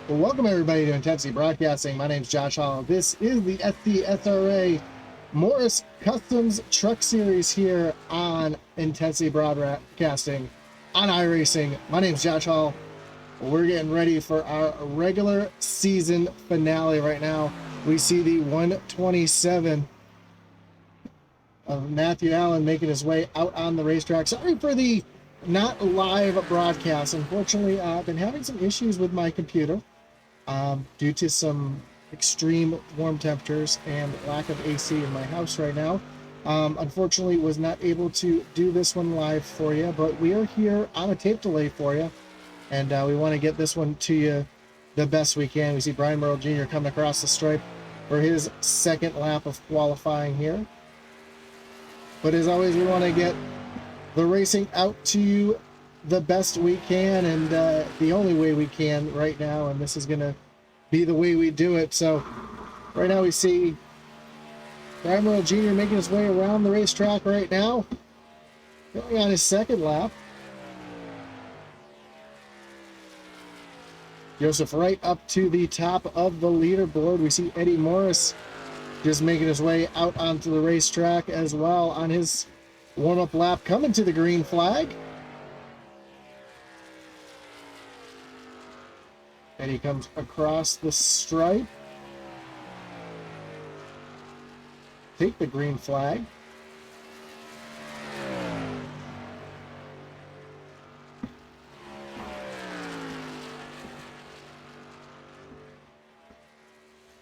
Well, welcome everybody to Intensity Broadcasting. My name is Josh Hall. This is the SCSRA Morris Customs Truck Series here on Intensity Broadcasting on iRacing. My name is Josh Hall. We're getting ready for our regular season finale right now. We see the 127 of Matthew Allen making his way out on the racetrack. Sorry for the not live broadcast. Unfortunately, I've been having some issues with my computer. Due to some extreme warm temperatures and lack of AC in my house right now. Unfortunately, was not able to do this one live for you, but we are here on a tape delay for you, and we want to get this one to you the best we can. We see Brian Merle Jr. coming across the stripe for his second lap of qualifying here. But as always, we want to get the racing out to you the best we can, and the only way we can right now, and this is going to be the way we do it. So right now we see Brian Merle Jr. making his way around the racetrack right now, going on his second lap. Joseph Wright up to the top of the leaderboard. We see Eddie Morris just making his way out onto the racetrack as well on his warm-up lap, coming to the green flag. And he comes across the stripe. Take the green flag.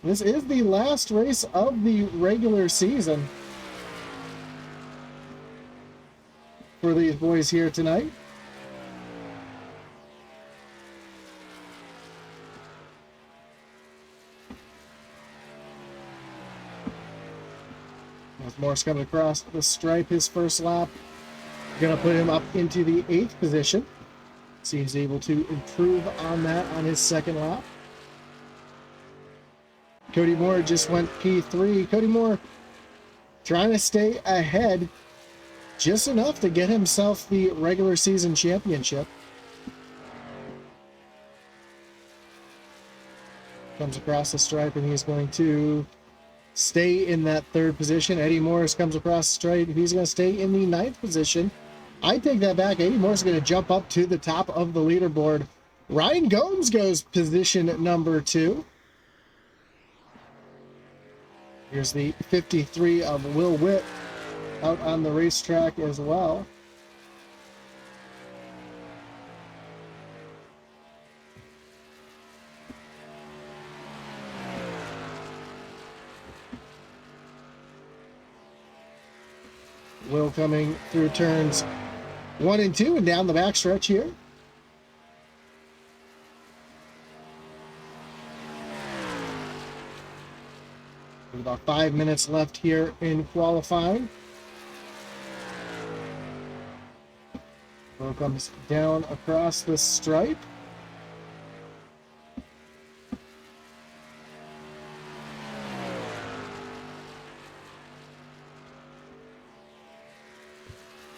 This is the last race of the regular season for these boys here tonight. As Morris comes across the stripe, his first lap, going to put him up into the 8th position. See, he's able to improve on that on his second lap. Cody Moore just went P3. Cody Moore trying to stay ahead just enough to get himself the regular season championship. Comes across the stripe, and he's going to stay in that 3rd position. Eddie Morris comes across the stripe. He's going to stay in the 9th position. I take that back. Eddie Morris is going to jump up to the top of the leaderboard. Ryan Gomes goes position number 2. Here's the 53 of Will Witt out on the racetrack as well. Will coming through turns 1 and 2 and down the backstretch here. With about 5 minutes left here in qualifying. Will comes down across the stripe.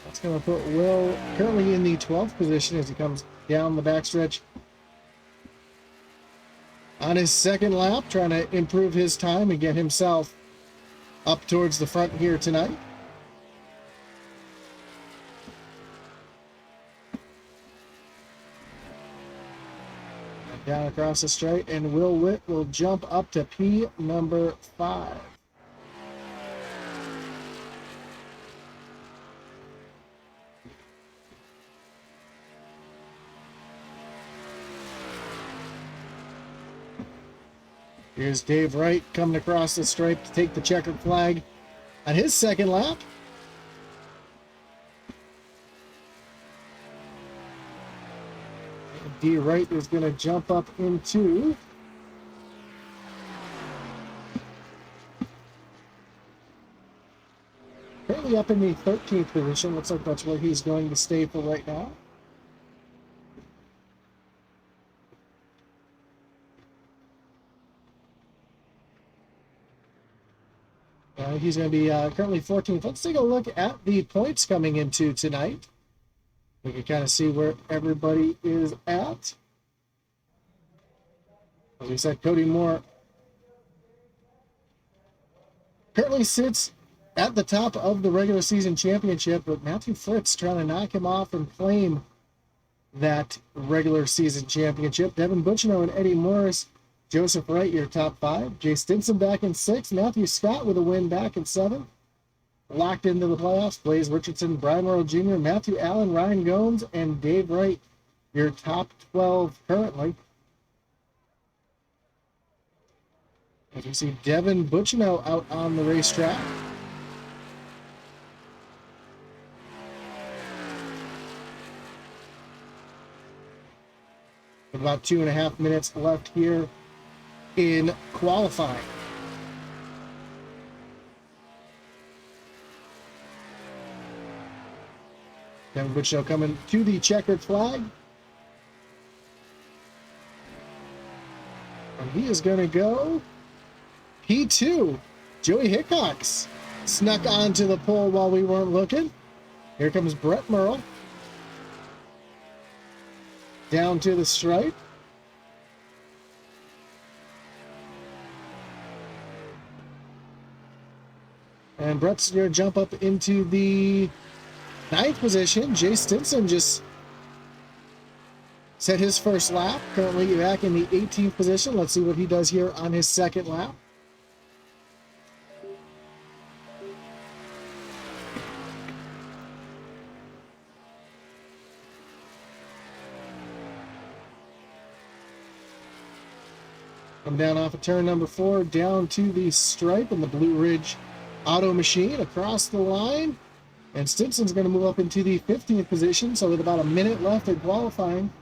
That's going to put Will currently in the 12th position as he comes down the backstretch on his second lap, trying to improve his time and get himself up towards the front here tonight. And down across the straight, and Will Witt will jump up to P number 5. Here's Dave Wright coming across the stripe to take the checkered flag on his second lap. And D. Wright is going to jump up into currently up in the 13th position. Looks like that's where he's going to stay for right now. He's going to be currently 14th. Let's take a look at the points coming into tonight. We can kind of see where everybody is at. As we said, Cody Moore currently sits at the top of the regular season championship, but Matthew Fritz trying to knock him off and claim that regular season championship. Devin Butchino and Eddie Morris, Joseph Wright, your top 5. Jay Stinson back in 6. Matthew Scott with a win back in 7. Locked into the playoffs. Blaze Richardson, Brian Merle Jr., Matthew Allen, Ryan Gomes, and Dave Wright, your top 12 currently. As you see Devin Butchino out on the racetrack. With about 2.5 minutes left here in qualifying. Devin Butchino coming to the checkered flag. And he is going to go P2. Joey Hickox snuck onto the pole while we weren't looking. Here comes Brett Merle. Down to the stripe. And Brett's going to jump up into the 9th position. Jay Stinson just set his first lap. Currently back in the 18th position. Let's see what he does here on his second lap. Come down off of turn number 4, down to the stripe in the Blue Ridge Auto Machine across the line. And Stinson's going to move up into the 15th position. So with about a minute left in qualifying,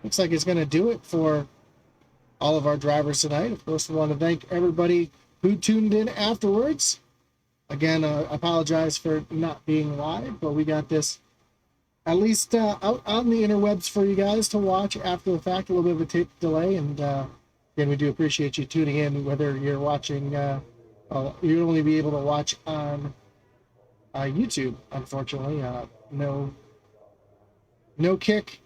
looks like it's going to do it for all of our drivers tonight. Of course, we want to thank everybody who tuned in afterwards. Again, I apologize for not being live, but we got this at least out on the interwebs for you guys to watch after the fact, a little bit of a tape delay. And again, we do appreciate you tuning in, whether you're watching, you'll only be able to watch on YouTube, unfortunately. No Kick,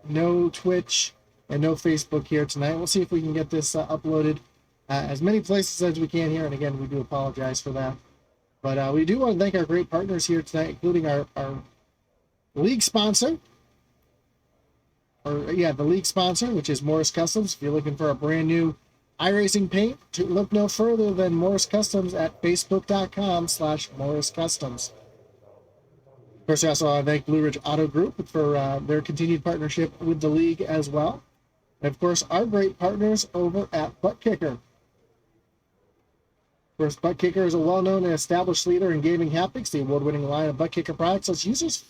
no Twitch, and no Facebook here tonight. We'll see if we can get this uploaded as many places as we can here. And again, we do apologize for that. But we do want to thank our great partners here tonight, including our league sponsor. The league sponsor, which is Morris Customs. If you're looking for a brand new iRacing paint, look no further than Morris Customs at facebook.com/Morris Customs. Of course, I also want to thank Blue Ridge Auto Group for their continued partnership with the league as well. And of course, our great partners over at Butt Kicker. Of course, Butt Kicker is a well-known and established leader in gaming haptics. The award-winning line of Butt Kicker products lets users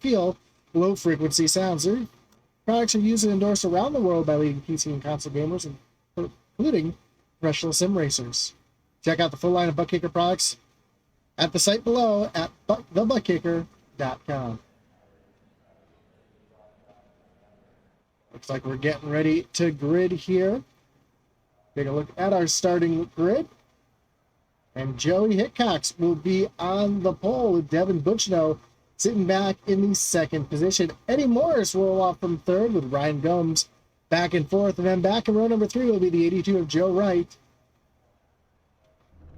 feel low-frequency sounds. Their products are used and endorsed around the world by leading PC and console gamers, including professional sim racers. Check out the full line of Butt Kicker products at the site below at thebuttkicker.com. Looks like we're getting ready to grid here. Take a look at our starting grid. And Joey Hickox will be on the pole with Devin Butchino sitting back in the 2nd position. Eddie Morris will roll off from 3rd with Ryan Gomes back in 4th. And then back in row number 3 will be the 82 of Joe Wright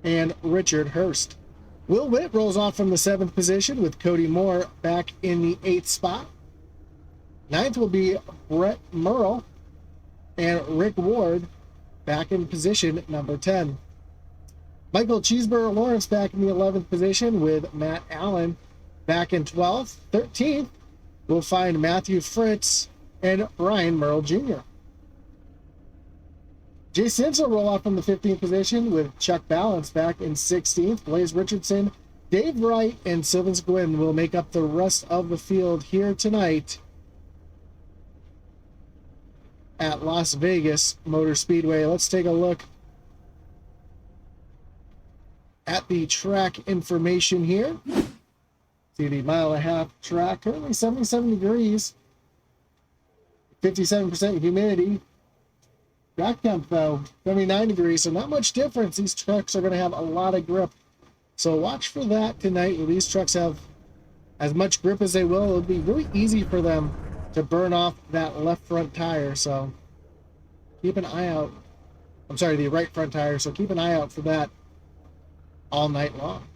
and Richard Hurst. Will Witt rolls off from the 7th position with Cody Moore back in the 8th spot. 9th will be Brett Merle and Rick Ward back in position number 10. Michael Cheeseburger Lawrence back in the 11th position with Matt Allen back in 12th. 13th, we'll find Matthew Fritz and Brian Merle Jr. Jay Stinson will roll off from the 15th position with Chuck Balance back in 16th. Blaze Richardson, Dave Wright, and Sylvans Gwynn will make up the rest of the field here tonight at Las Vegas Motor Speedway. Let's take a look at the track information here. See the 1.5 mile track, currently 77 degrees, 57% humidity. Track temp though, 79 degrees, so not much difference. These trucks are going to have a lot of grip. So watch for that tonight. When these trucks have as much grip as they will, it'll be really easy for them to burn off that left front tire. So keep an eye out. I'm sorry, the right front tire. So keep an eye out for that all night long.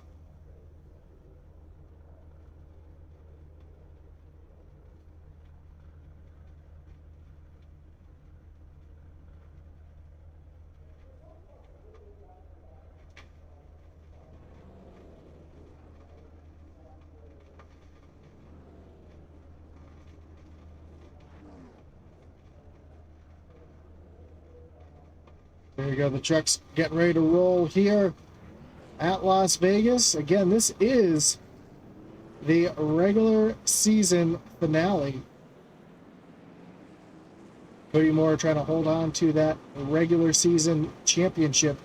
There you go. The truck's getting ready to roll here at Las Vegas. Again, this is the regular season finale. Cody Moore trying to hold on to that regular season championship.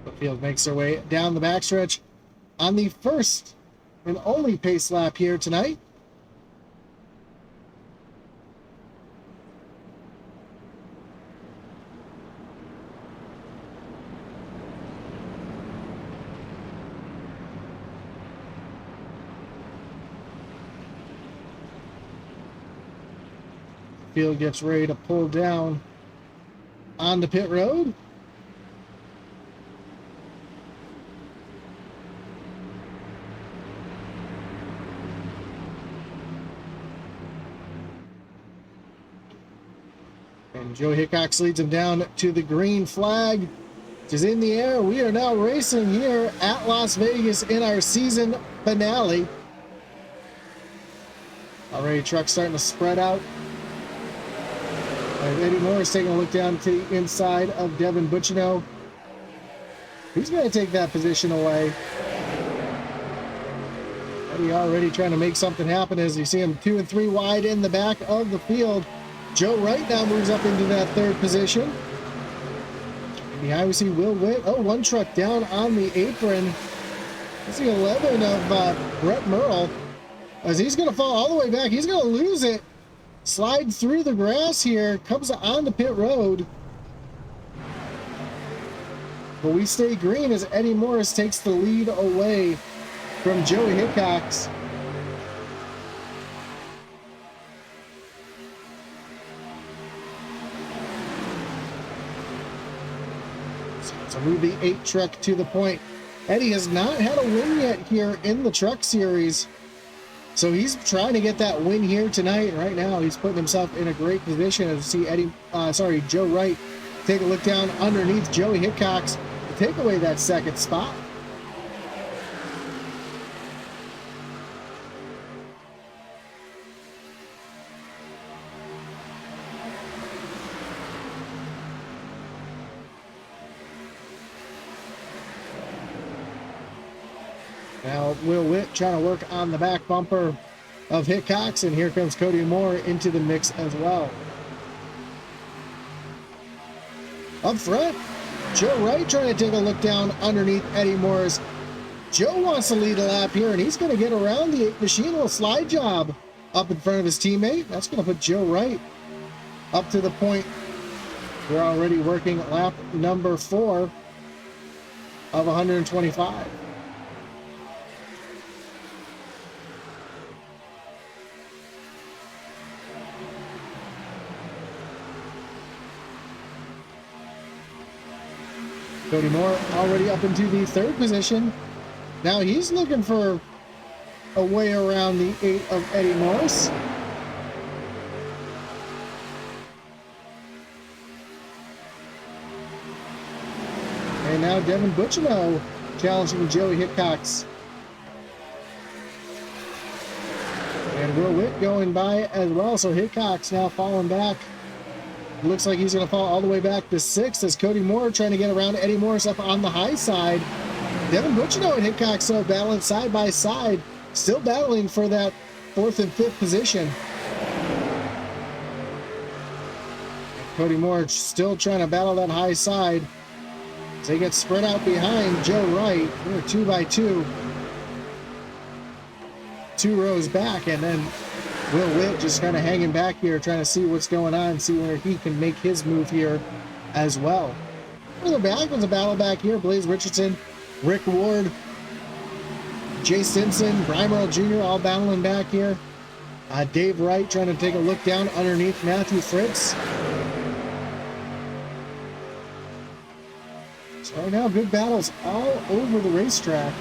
The field makes their way down the backstretch on the first and only pace lap here tonight. Field gets ready to pull down on the pit road. And Joe Hickox leads him down to the green flag, which is in the air. We are now racing here at Las Vegas in our season finale. Already trucks starting to spread out. Eddie Morris taking a look down to the inside of Devin Bucciano. He's going to take that position away. Eddie already trying to make something happen as you see him 2 and 3 wide in the back of the field. Joe Wright now moves up into that third position. And behind we see Will Witt. Oh, one truck down on the apron. That's the 11 of Brett Merle. As he's going to fall all the way back. He's going to lose it. Slide through the grass here, comes on the pit road. But we stay green as Eddie Morris takes the lead away from Joey Hickox. So move the 8 truck to the point. Eddie has not had a win yet here in the Truck Series. So he's trying to get that win here tonight. Right now, he's putting himself in a great position to see Joe Wright take a look down underneath Joey Hickox to take away that second spot. Now Will Witt trying to work on the back bumper of Hickox, and here comes Cody Moore into the mix as well. Up front, Joe Wright trying to take a look down underneath Eddie Morris. Joe wants to lead a lap here, and he's going to get around the machine. Little slide job up in front of his teammate. That's going to put Joe Wright up to the point. We're already working lap number 4 of 125. Cody Moore already up into the 3rd position. Now he's looking for a way around the 8 of Eddie Morris. And now Devin Bucciano challenging Joey Hickox. And Will Witt going by as well, so Hickox now falling back. Looks like he's going to fall all the way back to 6th as Cody Moore trying to get around Eddie Morris up on the high side. Devin Bucciano and Hickox battling side by side, still battling for that 4th and 5th position. Cody Moore still trying to battle that high side. As they get spread out behind Joe Wright. They're 2 by 2. 2 rows back, and then Will Witt just kind of hanging back here, trying to see what's going on, see where he can make his move here as well. Further back was a battle back here. Blaze Richardson, Rick Ward, Jay Simpson, Brian Merle Jr. all battling back here. Dave Wright trying to take a look down underneath Matthew Fritz. So right now, good battles all over the racetrack.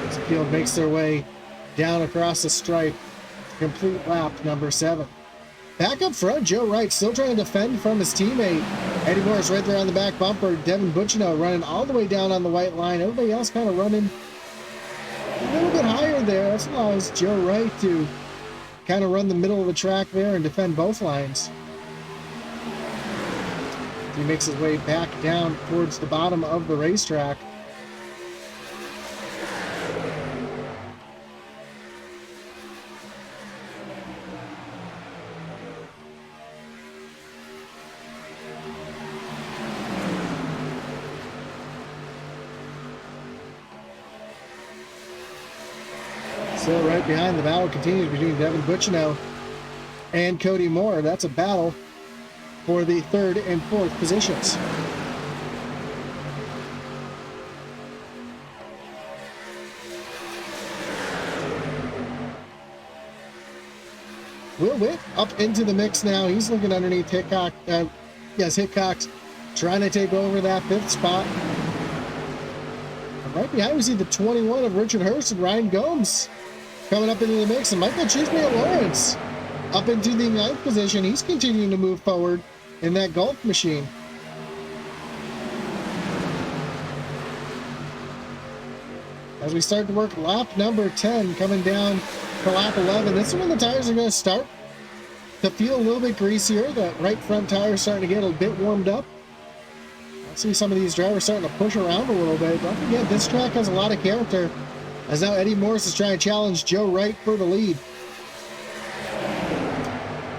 As the field makes their way down across the stripe, complete lap number 7. Back up front, Joe Wright still trying to defend from his teammate. Eddie Morris right there on the back bumper. Devin Butchino running all the way down on the white line. Everybody else kind of running a little bit higher there. That's allows Joe Wright to kind of run the middle of the track there and defend both lines. He makes his way back down towards the bottom of the racetrack. Still right behind, the battle continues between Devin Butchino and Cody Moore. That's a battle for the 3rd and 4th positions. Will Witt up into the mix now. He's looking underneath Hickok. Hickok's trying to take over that 5th spot. And right behind we see the 21 of Richard Hurst and Ryan Gomes coming up into the mix, and Michael Chisney Lawrence up into the 9th position. He's continuing to move forward in that golf machine. As we start to work lap number 10, coming down to lap 11, this is when the tires are going to start to feel a little bit greasier. That right front tire is starting to get a bit warmed up. I see some of these drivers starting to push around a little bit. Don't forget, this track has a lot of character, as now Eddie Morris is trying to challenge Joe Wright for the lead.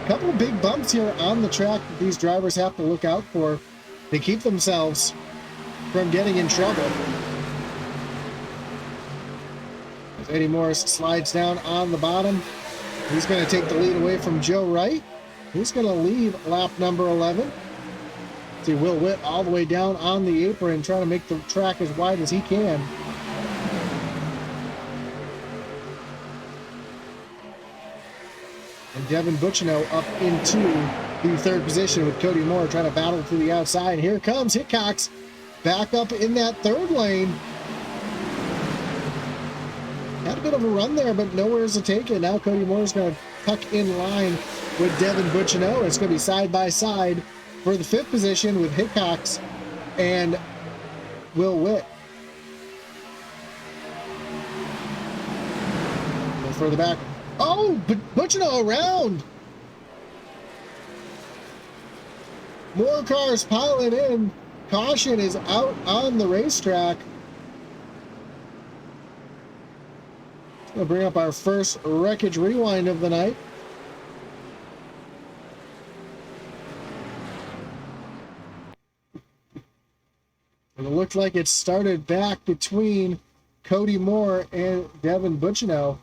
A couple of big bumps here on the track that these drivers have to look out for to keep themselves from getting in trouble. As Eddie Morris slides down on the bottom, he's going to take the lead away from Joe Wright. He's going to lead lap number 11. See Will Witt all the way down on the apron, trying to make the track as wide as he can. And Devin Butchino up into the 3rd position with Cody Moore trying to battle to the outside. Here comes Hickox back up in that 3rd lane. Had a bit of a run there, but nowhere to take it. Now Cody Moore's going to tuck in line with Devin Butchino. It's going to be side by side for the 5th position with Hickox and Will Witt. A little further back. Oh, but Butchino around. More cars piling in. Caution is out on the racetrack. We'll bring up our first wreckage rewind of the night. And it looked like it started back between Cody Moore and Devin Butchino.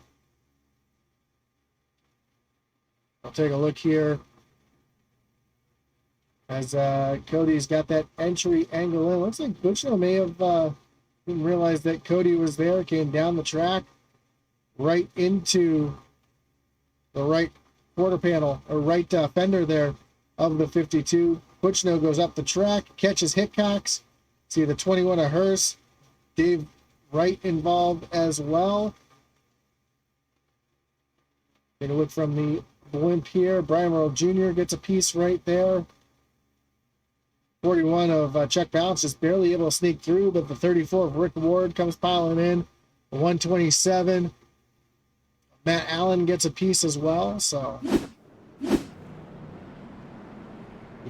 I'll take a look here as Cody's got that entry angle in. Looks like Butchino may have didn't realize that Cody was there, came down the track right into the right quarter panel, or right fender there of the 52. Butchino goes up the track, catches Hickox. See the 21 of Hurst. Dave Wright involved as well. Take a look from the blimp here. Brian Merle Jr. gets a piece right there. 41 of Chuck Bounce just barely able to sneak through, but the 34 of Rick Ward comes piling in. 127. Matt Allen gets a piece as well. So you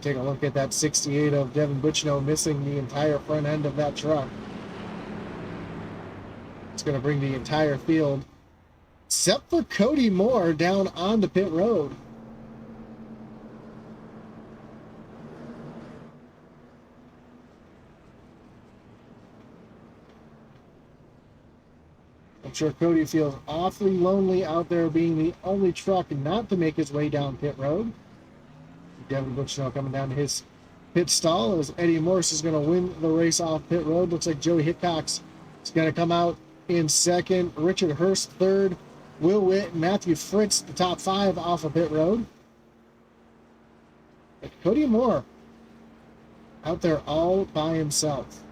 take a look at that 68 of Devin Butchino missing the entire front end of that truck. It's going to bring the entire field except for Cody Moore down on the pit road. I'm sure Cody feels awfully lonely out there being the only truck not to make his way down pit road. Devin Butchnow coming down to his pit stall as Eddie Morris is going to win the race off pit road. Looks like Joey Hickox is going to come out in second. Richard Hurst third. Will Witt and Matthew Fritz the top 5 off of pit road. But Cody Moore out there all by himself.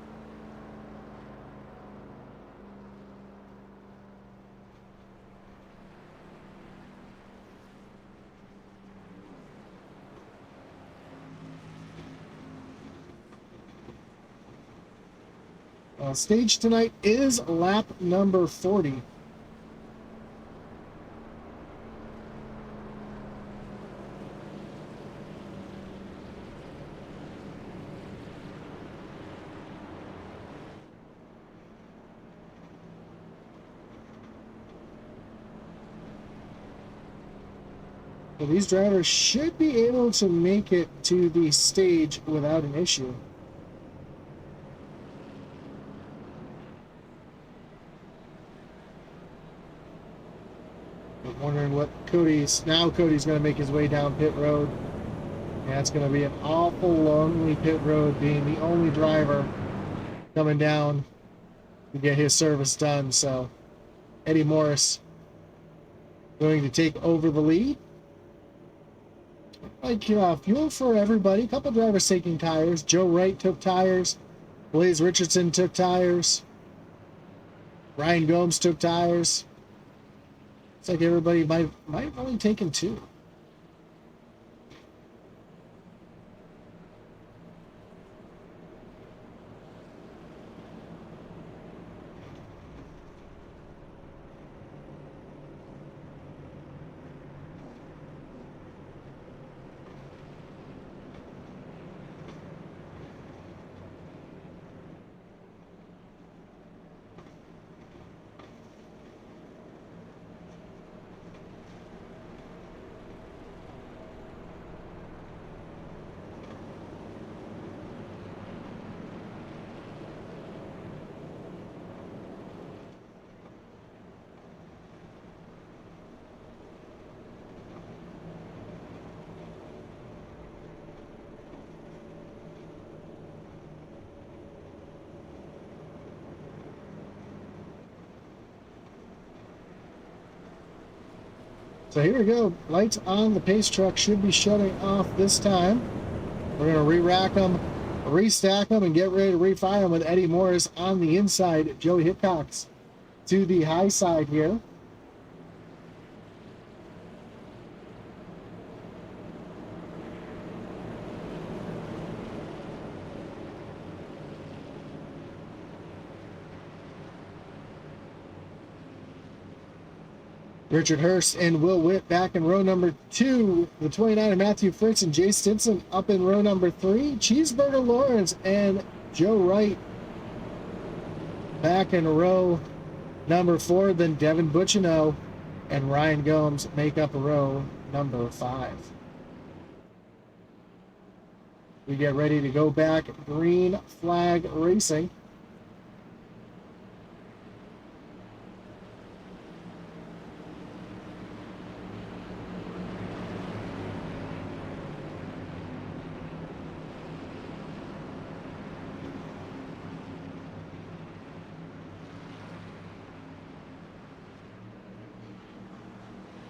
Stage tonight is lap number 40. So these drivers should be able to make it to the stage without an issue. Wondering what Cody's going to make his way down pit road. Yeah, it's going to be an awful lonely pit road, being the only driver coming down to get his service done. So Eddie Morris going to take over the lead. Like fuel for everybody. A couple drivers taking tires. Joe Wright took tires. Blaze Richardson took tires. Ryan Gomes took tires. It's like everybody might have only taken 2. So here we go. Lights on. The pace truck should be shutting off this time. We're going to re-rack them, restack them, and get ready to refire them with Eddie Morris on the inside. Joey Hickox to the high side here. Richard Hurst and Will Witt back in row number 2. The 29 of Matthew Fritz and Jay Stinson up in row number 3. Cheeseburger Lawrence and Joe Wright back in row number 4. Then Devin Butchinow and Ryan Gomes make up row number 5. We get ready to go back. Green flag racing.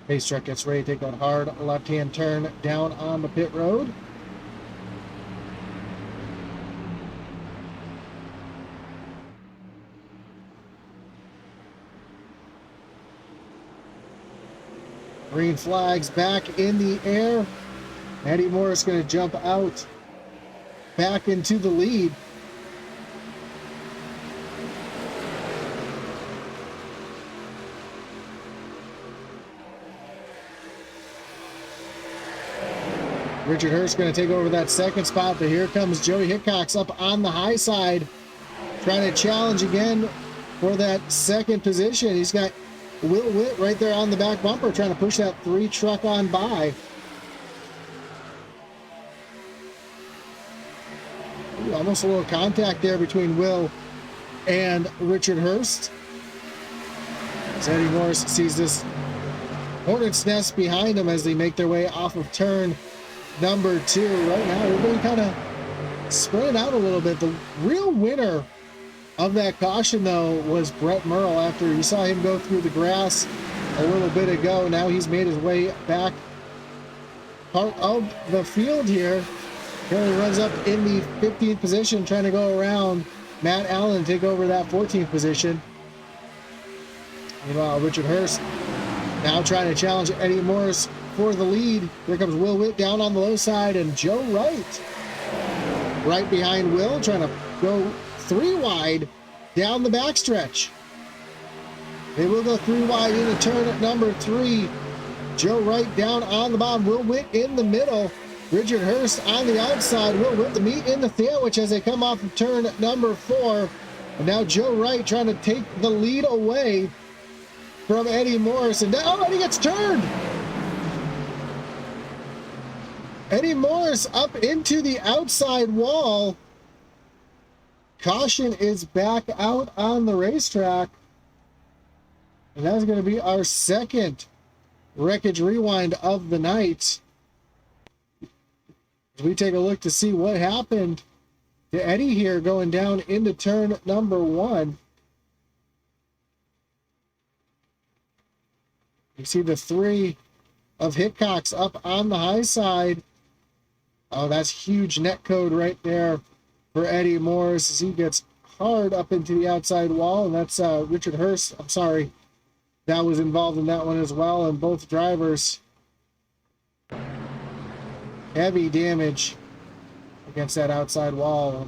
Pace truck gets ready to take that hard left-hand turn down on the pit road. Green flags back in the air. Eddie Morris going to jump out back into the lead. Richard Hurst going to take over that second spot, but here comes Joey Hickox up on the high side, trying to challenge again for that second position. He's got Will Witt right there on the back bumper trying to push that 3 truck on by. Ooh, almost a little contact there between Will and Richard Hurst. As Eddie Morris sees this hornet's nest behind him as they make their way off of turn number 2. Right now, everybody kind of spread out a little bit. The real winner of that caution, though, was Brett Merle. After you saw him go through the grass a little bit ago, now he's made his way back part of the field here. Currently runs up in the 15th position, trying to go around Matt Allen, take over that 14th position. Meanwhile, Richard Hurst now trying to challenge Eddie Morris for the lead. Here comes Will Witt down on the low side, and Joe Wright right behind Will, trying to go 3 wide down the backstretch. They will go 3 wide into turn number 3. Joe Wright down on the bottom. Will Witt in the middle. Richard Hurst on the outside. Will Witt the meat in the sandwich as they come off of turn number 4. And now Joe Wright trying to take the lead away from Eddie Morris. And Eddie gets turned. Eddie Morris up into the outside wall. Caution is back out on the racetrack. And that's going to be our second wreckage rewind of the night. As we take a look to see what happened to Eddie here going down into turn number 1. You see the 3 of Hickox up on the high side. Oh, that's huge net code right there for Eddie Morris as he gets hard up into the outside wall. And that's Richard Hurst. I'm sorry. That was involved in that one as well. And both drivers, heavy damage against that outside wall.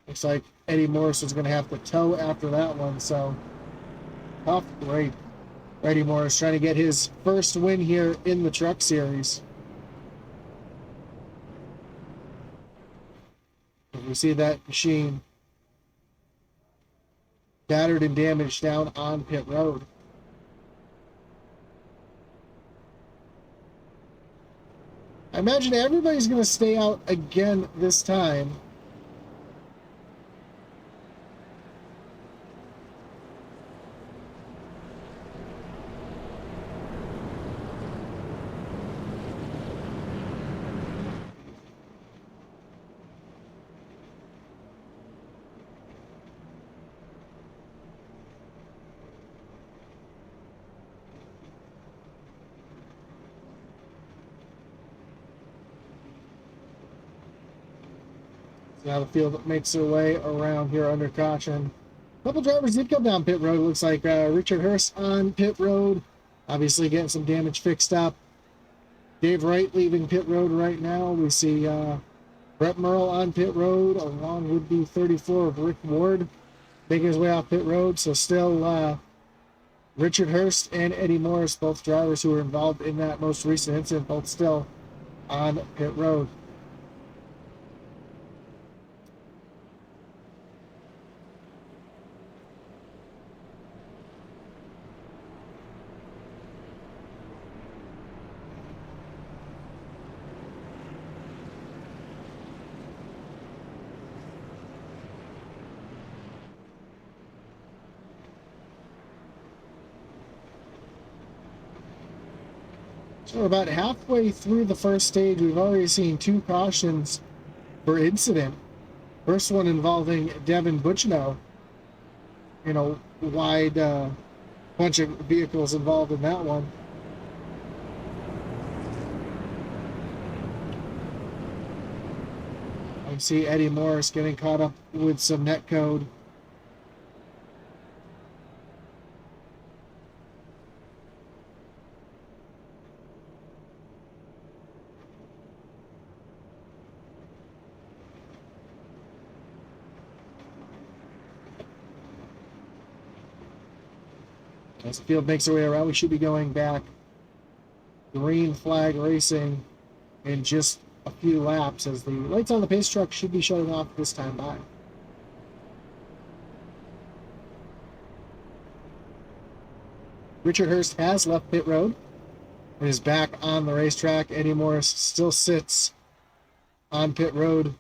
Looks like Eddie Morris is going to have to tow after that one. So tough break. Eddie Morris trying to get his first win here in the Truck Series. We see that machine battered and damaged down on pit road. I imagine everybody's going to stay out again this time. Now the field makes their way around here under caution. A couple drivers did come down pit road. It looks like Richard Hurst on pit road, obviously getting some damage fixed up. Dave Wright leaving pit road right now. We see Brett Merle on pit road, along with the 34 of Rick Ward making his way off pit road. So still Richard Hurst and Eddie Morris, both drivers who were involved in that most recent incident, both still on pit road. So we're about halfway through the first stage. We've already seen 2 cautions for incident. First one involving Devin Butchino. You know, wide bunch of vehicles involved in that one. I see Eddie Morris getting caught up with some net code. As the field makes their way around, we should be going back green flag racing in just a few laps as the lights on the pace truck should be shutting off this time by. Richard Hurst has left pit road and is back on the racetrack. Eddie Morris still sits on pit road,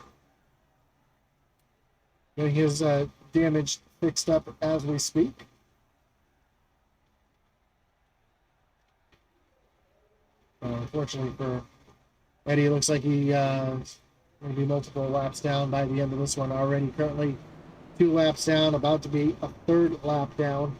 getting his damage fixed up as we speak. Unfortunately for Eddie, it looks like he going to be multiple laps down by the end of this one already. Currently 2 laps down, about to be a 3rd lap down.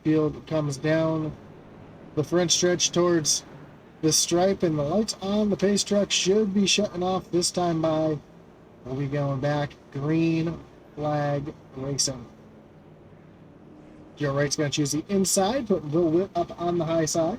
Field comes down the front stretch towards the stripe, and the lights on the pace truck should be shutting off this time by. We'll be going back. Green flag racing. Joe Wright's going to choose the inside, put Will Witt up on the high side.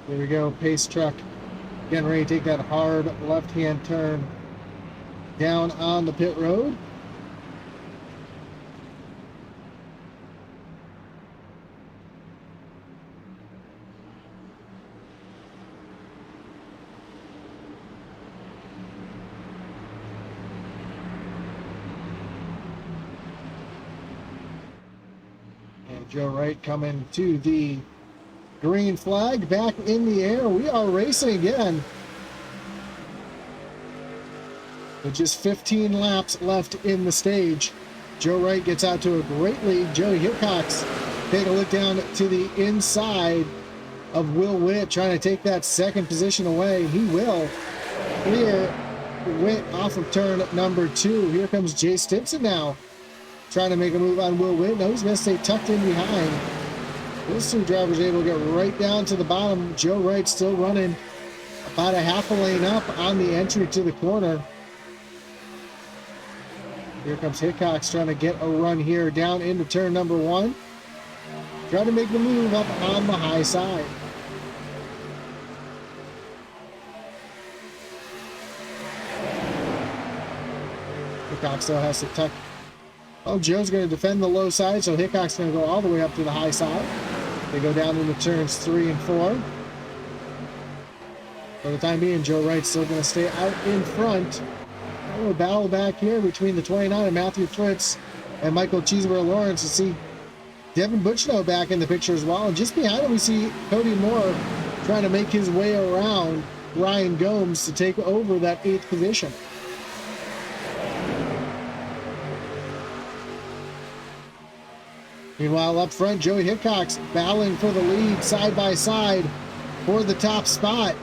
There we go, pace truck getting ready to take that hard left-hand turn down on the pit road. And Joe Wright coming to the green flag, back in the air. We are racing again. With just 15 laps left in the stage. Joe Wright gets out to a great lead. Joey Hickox take a look down to the inside of Will Witt, trying to take that 2nd position away. He will clear Witt off of turn number 2. Here comes Jay Stinson now, trying to make a move on Will Witt. No, he's going to stay tucked in behind. Those 2 drivers able to get right down to the bottom. Joe Wright still running about a half a lane up on the entry to the corner. Here comes Hickox trying to get a run here down into turn number 1. Trying to make the move up on the high side. Hickox still has to tuck. Oh, Joe's going to defend the low side, so Hickox is going to go all the way up to the high side. They go down into turns 3 and 4. For the time being, Joe Wright's still going to stay out in front. A little battle back here between the 29 and Matthew Fritz and Michael Cheeseburger Lawrence. To see Devin Butchno back in the picture as well. And just behind him, we see Cody Moore trying to make his way around Ryan Gomes to take over that 8th position. Meanwhile, up front, Joey Hickox battling for the lead side by side for the top spot.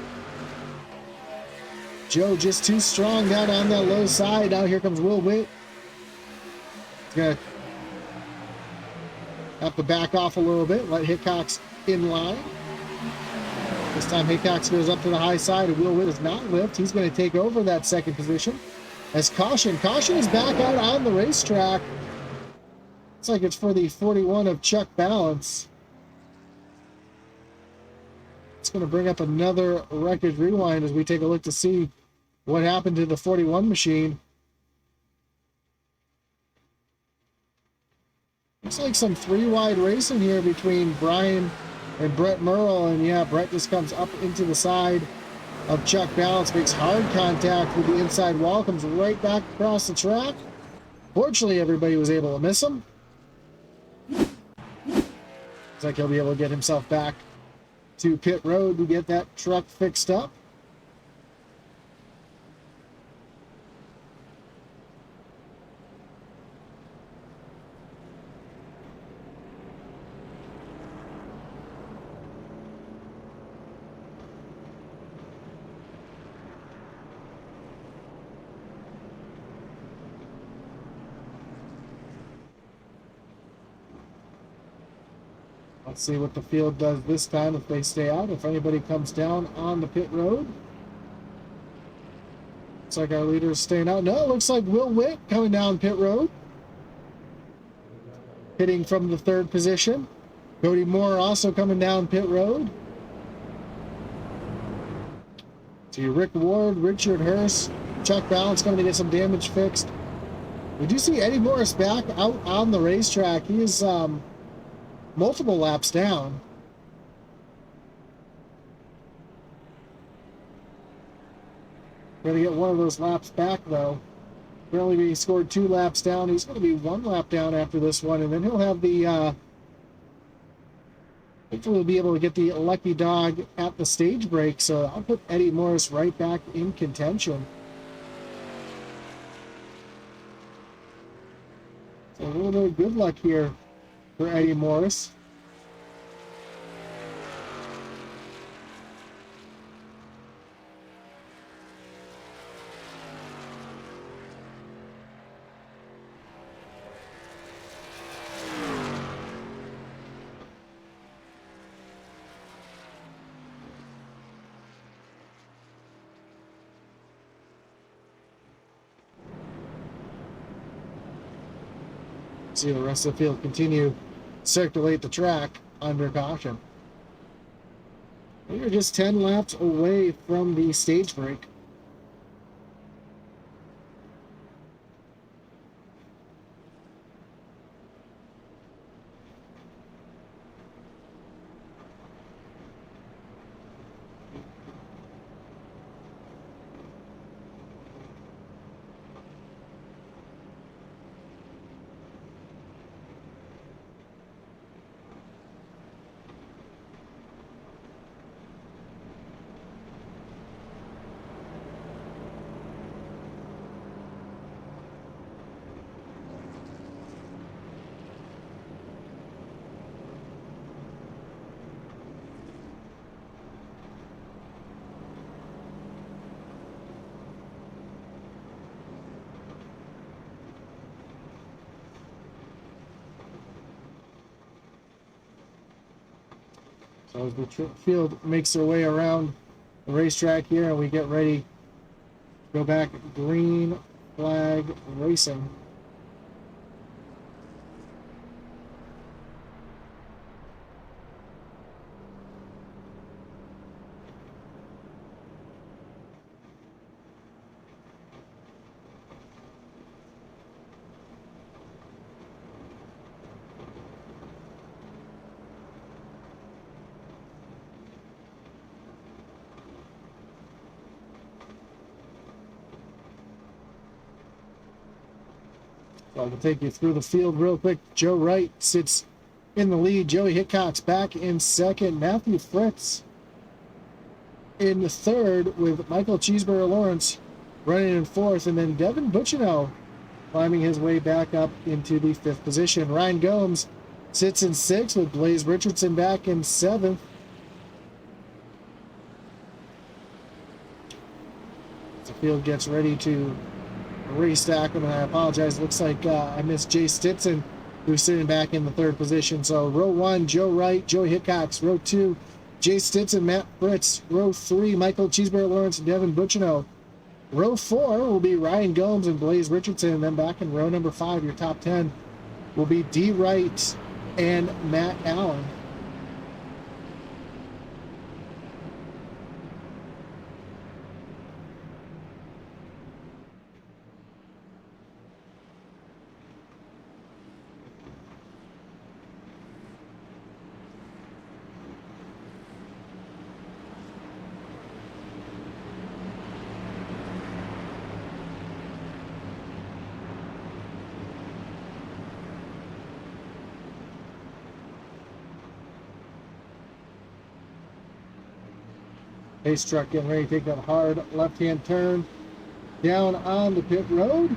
Joe just too strong down on that low side. Now here comes Will Witt. He's going to have to back off a little bit, let Hickox in line. This time Hickox goes up to the high side, and Will Witt does not lift. He's going to take over that 2nd position. As caution is back out on the racetrack. Looks like it's for the 41 of Chuck Balance. It's going to bring up another record rewind as we take a look to see what happened to the 41 machine. Looks like some 3-wide racing here between Brian and Brett Merle. And yeah, Brett just comes up into the side of Chuck Balance, makes hard contact with the inside wall, comes right back across the track. Fortunately, everybody was able to miss him. Looks like he'll be able to get himself back to pit road to get that truck fixed up. Let's see what the field does this time if they stay out. If anybody comes down on the pit road. Looks like our leader is staying out. No, it looks like Will Witt coming down pit road. Hitting from the 3rd position. Cody Moore also coming down pit road. See Rick Ward, Richard Hurst, Chuck Balance coming to get some damage fixed. We do see Eddie Morris back out on the racetrack. He is multiple laps down. Going to get one of those laps back, though. Apparently he scored 2 laps down. He's going to be 1 lap down after this one, and then he'll have the... hopefully we'll be able to get the lucky dog at the stage break, so I'll put Eddie Morris right back in contention. So a little bit of good luck here for Eddie Morris. See the rest of the field continue to circulate the track under caution. We are just 10 laps away from the stage break. So as the field makes their way around the racetrack here and we get ready to go back green flag racing. So I'll take you through the field real quick. Joe Wright sits in the lead. Joey Hickox back in second. Matthew Fritz in the third with Michael Cheeseburger Lawrence running in fourth. And then Devin Bucciano climbing his way back up into the 5th position. Ryan Gomes sits in 6th with Blaze Richardson back in 7th. The field gets ready to restack them, and I apologize. Looks like I missed Jay Stinson, who's sitting back in the 3rd position. So row 1, Joe Wright, Joey Hickox. Row 2, Jay Stinson, Matt Fritz. Row 3, Michael Cheeseburger Lawrence and Devin Bucciano. Row 4 will be Ryan Gomes and Blaze Richardson. And then back in row number 5, your top 10 will be D. Wright and Matt Allen. Pace truck getting ready to take that hard left-hand turn down on the pit road.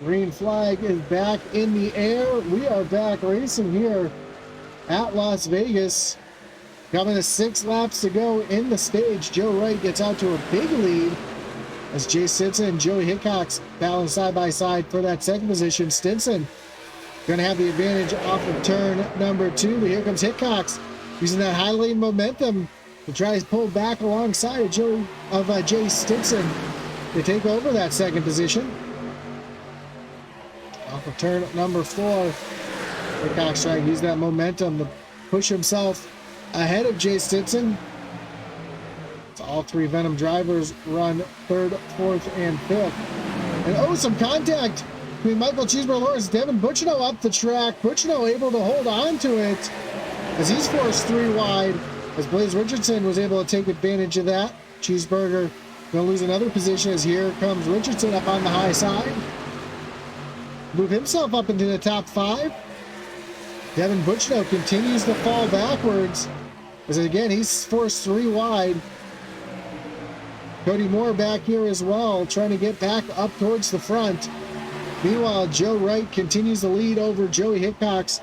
Green flag is back in the air. We are back racing here at Las Vegas. Coming to 6 laps to go in the stage. Joe Wright gets out to a big lead as Jay Stinson and Joey Hickox battle side by side for that second position. Stinson going to have the advantage off of turn number 2, but here comes Hickox using that high lane momentum to try to pull back alongside of Jay Stinson to take over that second position. Off of turn number 4, Hickox trying to use that momentum to push himself ahead of Jay Stinson. So all 3 Venom drivers run 3rd, 4th, and 5th. And some contact between Michael Cheeseburger Lawrence, Devin Butchino up the track. Butchino able to hold on to it as he's forced 3 wide, as Blaze Richardson was able to take advantage of that. Cheeseburger going to lose another position as here comes Richardson up on the high side. Move himself up into the top 5. Devin Butchino continues to fall backwards as again he's forced 3 wide. Cody Moore back here as well, trying to get back up towards the front. Meanwhile, Joe Wright continues to lead over Joey Hickox,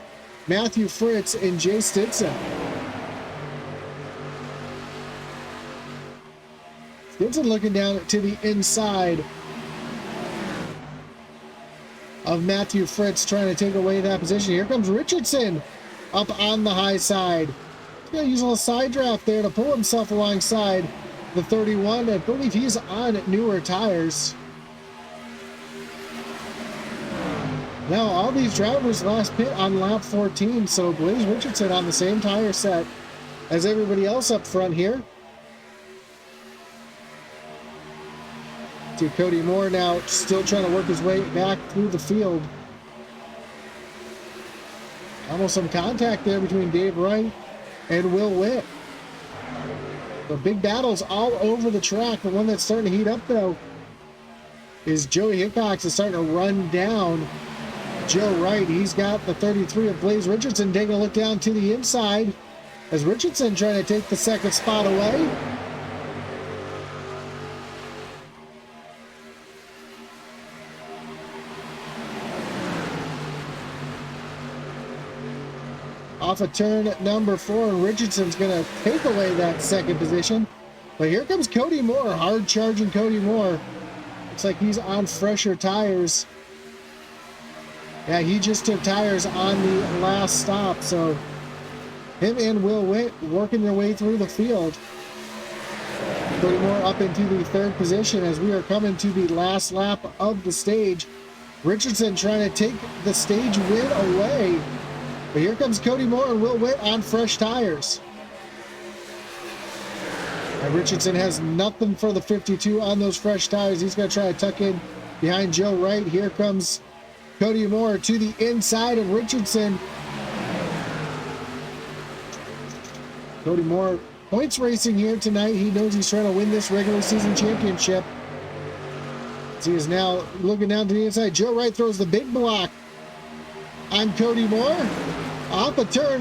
Matthew Fritz, and Jay Stinson. Stinson looking down to the inside of Matthew Fritz, trying to take away that position. Here comes Richardson up on the high side. He's going to use a little side draft there to pull himself alongside the 31. I believe he's on newer tires. Now, all these drivers last pit on lap 14, so Blaze Richardson on the same tire set as everybody else up front here. To Cody Moore now, still trying to work his way back through the field. Almost some contact there between Dave Wright and Will Witt. The big battles all over the track. The one that's starting to heat up, though, is Joey Hickox is starting to run down Joe Wright. He's got the 33 of Blaze Richardson taking a look down to the inside as Richardson trying to take the second spot away. Off of turn number 4, and Richardson's going to take away that second position. But here comes Cody Moore, hard charging Cody Moore. Looks like he's on fresher tires. Yeah, he just took tires on the last stop, so him and Will Witt working their way through the field. Cody Moore up into the 3rd position as we are coming to the last lap of the stage. Richardson trying to take the stage win away. But here comes Cody Moore and Will Witt on fresh tires. And Richardson has nothing for the 52 on those fresh tires. He's going to try to tuck in behind Joe Wright. Here comes Cody Moore to the inside of Richardson. Cody Moore points racing here tonight. He knows he's trying to win this regular season championship. He is now looking down to the inside. Joe Wright throws the big block on Cody Moore. Off a turn,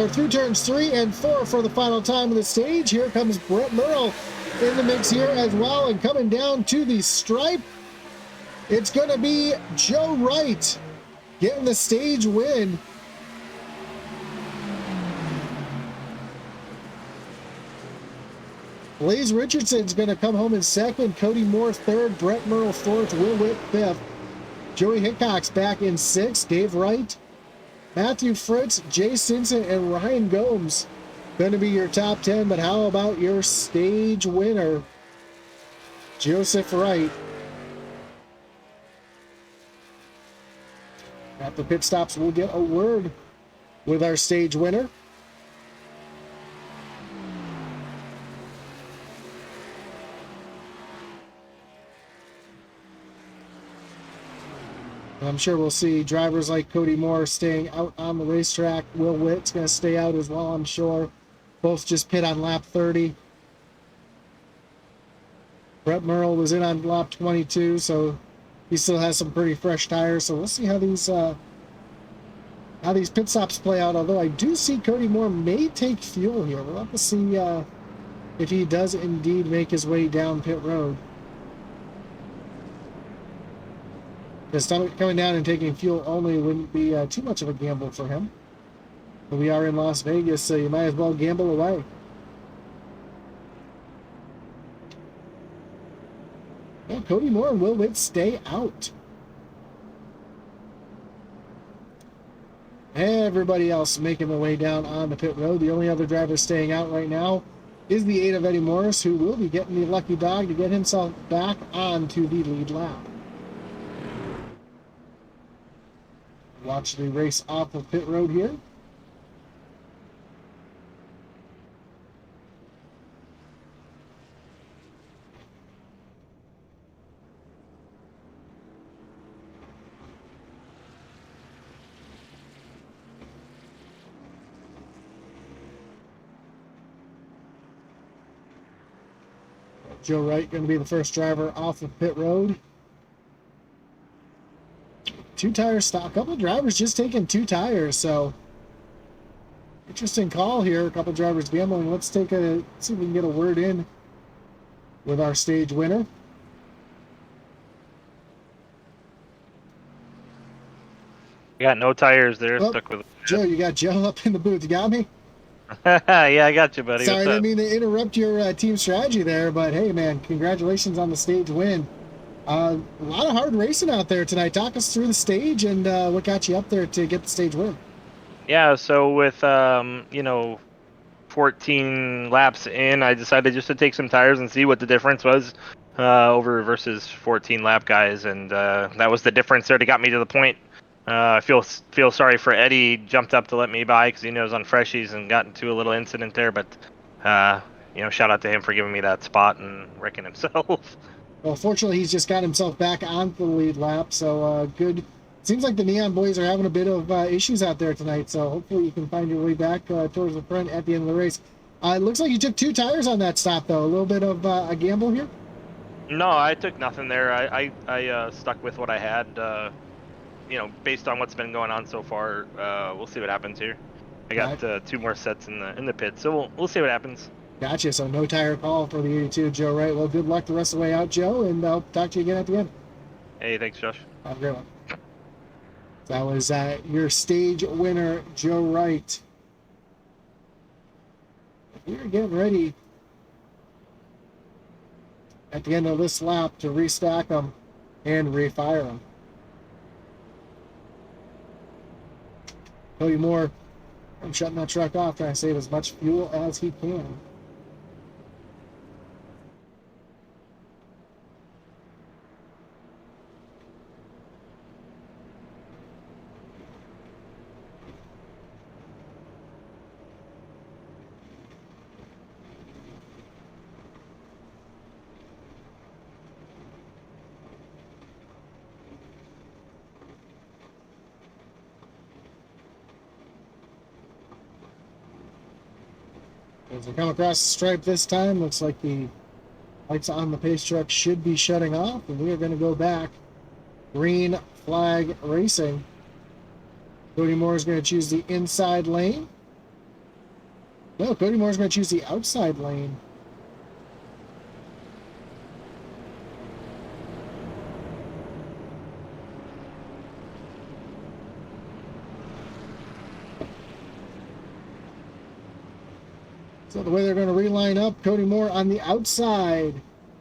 through turns 3 and 4 for the final time of the stage. Here comes Brett Merle in the mix here as well, and coming down to the stripe, it's going to be Joe Wright getting the stage win. Blaze Richardson's going to come home in 2nd, Cody Moore 3rd, Brett Merle 4th, Will Witt 5th, Joey Hickox back in 6th, Dave Wright, Matthew Fritz, Jay Stinson, and Ryan Gomes going to be your top 10. But how about your stage winner, Joseph Wright? At the pit stops, we'll get a word with our stage winner. I'm sure we'll see drivers like Cody Moore staying out on the racetrack. Will Witt's going to stay out as well, I'm sure. Both just pit on lap 30. Brett Merle was in on lap 22, so he still has some pretty fresh tires. So we'll see how these pit stops play out. Although I do see Cody Moore may take fuel here. We'll have to see if he does indeed make his way down pit road. Because coming down and taking fuel only wouldn't be too much of a gamble for him. But we are in Las Vegas, so you might as well gamble away. Well, Cody Moore and Will Witt stay out. Everybody else making their way down on the pit road. The only other driver staying out right now is the 8 of Eddie Morris, who will be getting the lucky dog to get himself back onto the lead lap. Watch the race off of pit road here. Joe Wright going to be the first driver off of pit road. 2 tire stop. A couple of drivers just taking 2 tires, so interesting call here. A couple of drivers gambling. Let's see if we can get a word in with our stage winner. We got no tires there. Oh, Stuck with Joe, you got Joe up in the booth. You got me? Yeah, I got you, buddy. Sorry, I What's didn't up? mean to interrupt your team strategy there, but hey, man, congratulations on the stage win. A lot of hard racing out there tonight. Talk us through the stage and what got you up there to get the stage win. Yeah, so with 14 laps in, I decided just to take some tires and see what the difference was over versus 14 lap guys, and that was the difference there that got me to the point. I feel sorry for Eddie. Jumped up to let me by because he knows on freshies and got into a little incident there, but shout out to him for giving me that spot and wrecking himself. Well, fortunately, he's just got himself back onto the lead lap, so good. Seems like the Neon Boys are having a bit of issues out there tonight, so hopefully you can find your way back towards the front at the end of the race. It looks like you took 2 tires on that stop, though. A little bit of a gamble here? No, I took nothing there. I stuck with what I had. Based on what's been going on so far, we'll see what happens here. I got 2 more sets in the pit, so we'll see what happens. Gotcha. So no tire call for the 82, Joe Wright. Well, good luck the rest of the way out, Joe, and I'll talk to you again at the end. Hey, thanks, Josh. Have a great one. That was your stage winner, Joe Wright. We're getting ready at the end of this lap to restack them and refire them. Cody Moore, I'm shutting that truck off, trying to save as much fuel as he can. As we come across the stripe this time, looks like the lights on the pace truck should be shutting off, and we are going to go back. Green flag racing. Cody Moore is going to choose the inside lane. No, Cody Moore is going to choose the outside lane. So the way they're going to reline up, Cody Moore on the outside,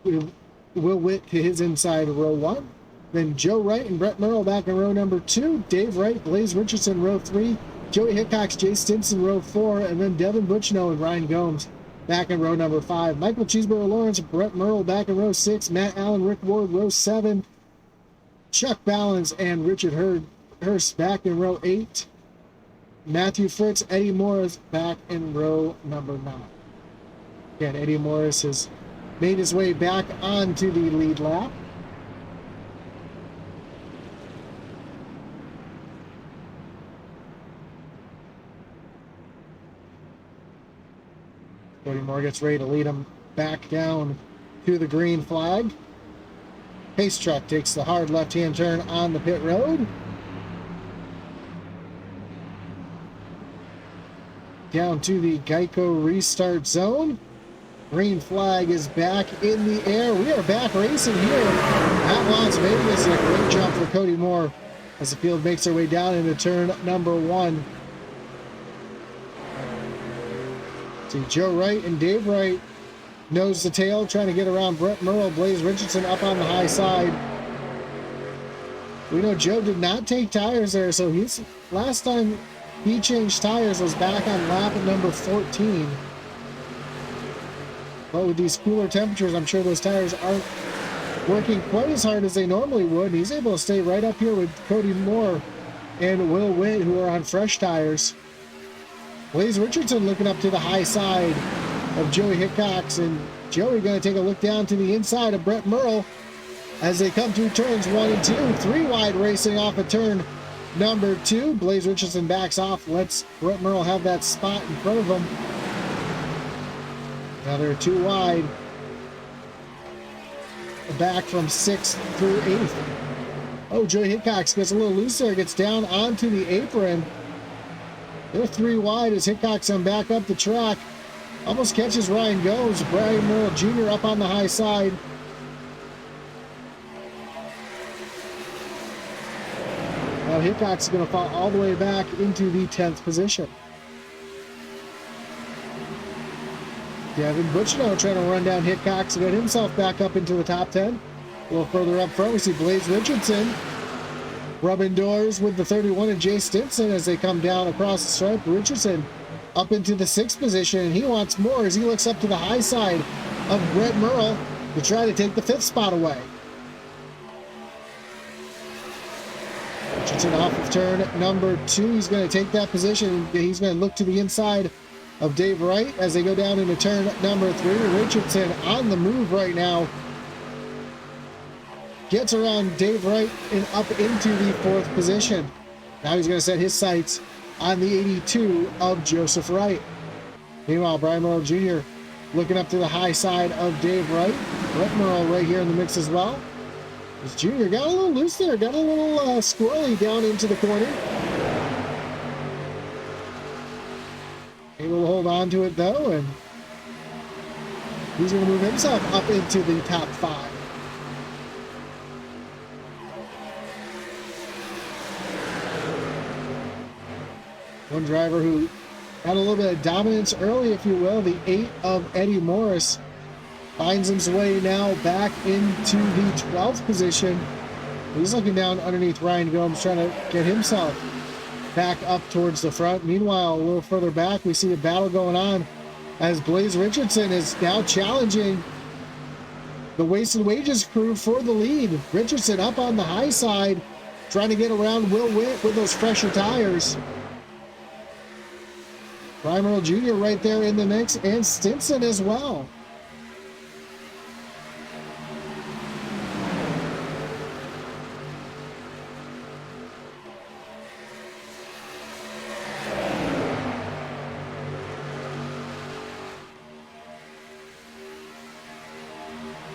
Will Witt to his inside row 1. Then Joe Wright and Brett Merle back in row number 2. Dave Wright, Blaze Richardson row 3. Joey Hickox, Jay Stimson row 4. And then Devin Butchno and Ryan Gomes back in row number 5. Michael Cheeseburger Lawrence, Brett Merle back in row 6. Matt Allen, Rick Ward row 7. Chuck Ballens and Richard Hurst back in row 8. Matthew Fritz, Eddie Morris back in row number 9. Again, Eddie Morris has made his way back onto the lead lap. Cody Moore gets ready to lead him back down to the green flag. Pace truck takes the hard left-hand turn on the pit road. Down to the Geico restart zone. Green flag is back in the air. We are back racing here at Las Vegas. A great job for Cody Moore as the field makes their way down into turn number 1. See Joe Wright and Dave Wright nose to tail, trying to get around Brett Merle. Blaze Richardson up on the high side. We know Joe did not take tires there, so he's last time he changed tires was back on lap number 14. But with these cooler temperatures, I'm sure those tires aren't working quite as hard as they normally would. He's able to stay right up here with Cody Moore and Will Witt, who are on fresh tires. Blaze Richardson looking up to the high side of Joey Hickox, and Joey going to take a look down to the inside of Brett Merle as they come through turns 1 and 2. 3 wide racing off of turn number 2. Blaze Richardson backs off, lets Brett Merle have that spot in front of him. Now they're 2 wide. Back from 6th through 8th. Oh, Joey Hickox gets a little loose there, gets down onto the apron. They're 3 wide as Hickox on back up the track. Almost catches Ryan Gomes. Brian Merle Jr. up on the high side. Now Hickox is going to fall all the way back into the 10th position. Devin Butchino trying to run down Hickox and get himself back up into the top 10. A little further up front, we see Blaze Richardson rubbing doors with the 31 and Jay Stinson as they come down across the stripe. Richardson up into the 6th position, and he wants more as he looks up to the high side of Brett Merle to try to take the 5th spot away. Richardson off of turn number 2. He's going to take that position. He's going to look to the inside of Dave Wright as they go down into turn number 3. Richardson on the move right now. Gets around Dave Wright and up into the 4th position. Now he's going to set his sights on the 82 of Joseph Wright. Meanwhile, Brian Merle Jr. looking up to the high side of Dave Wright. Brett Merle right here in the mix as well. This Jr. got a little loose there, got a little squirrely down into the corner. Able to hold on to it though, and he's going to move himself up into the top 5. One driver who had a little bit of dominance early, if you will, the 8 of Eddie Morris, finds his way now back into the 12th position. He's looking down underneath Ryan Gomes, trying to get himself back up towards the front. Meanwhile, a little further back, we see a battle going on as Blaze Richardson is now challenging the Wasted Wages crew for the lead. Richardson up on the high side, trying to get around Will Witt with those fresher tires. Brian Merle Jr. right there in the mix, and Stinson as well.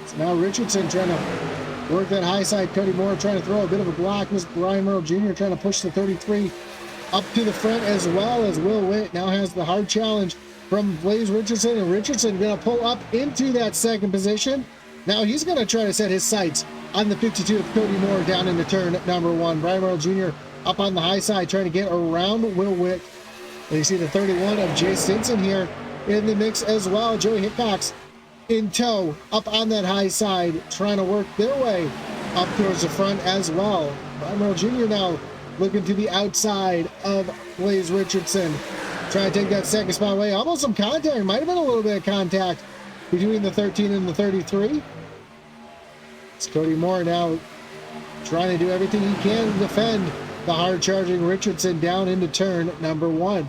So now Richardson trying to work that high side. Cody Moore trying to throw a bit of a block. This Brian Merle Jr. trying to push the 33 up to the front, as well as Will Witt now has the hard challenge from Blaze Richardson, and Richardson going to pull up into that 2nd position. Now he's going to try to set his sights on the 52 of Cody Moore down into turn number 1. Brian Merle Jr. up on the high side trying to get around Will Witt. And you see the 31 of Jay Stinson here in the mix as well. Joey Hickox in tow up on that high side, trying to work their way up towards the front as well. Brian Merle Jr. now looking to the outside of Blaze Richardson, trying to take that 2nd spot away. Almost some contact. Might have been a little bit of contact between the 13 and the 33. It's Cody Moore now trying to do everything he can to defend the hard-charging Richardson down into turn number 1.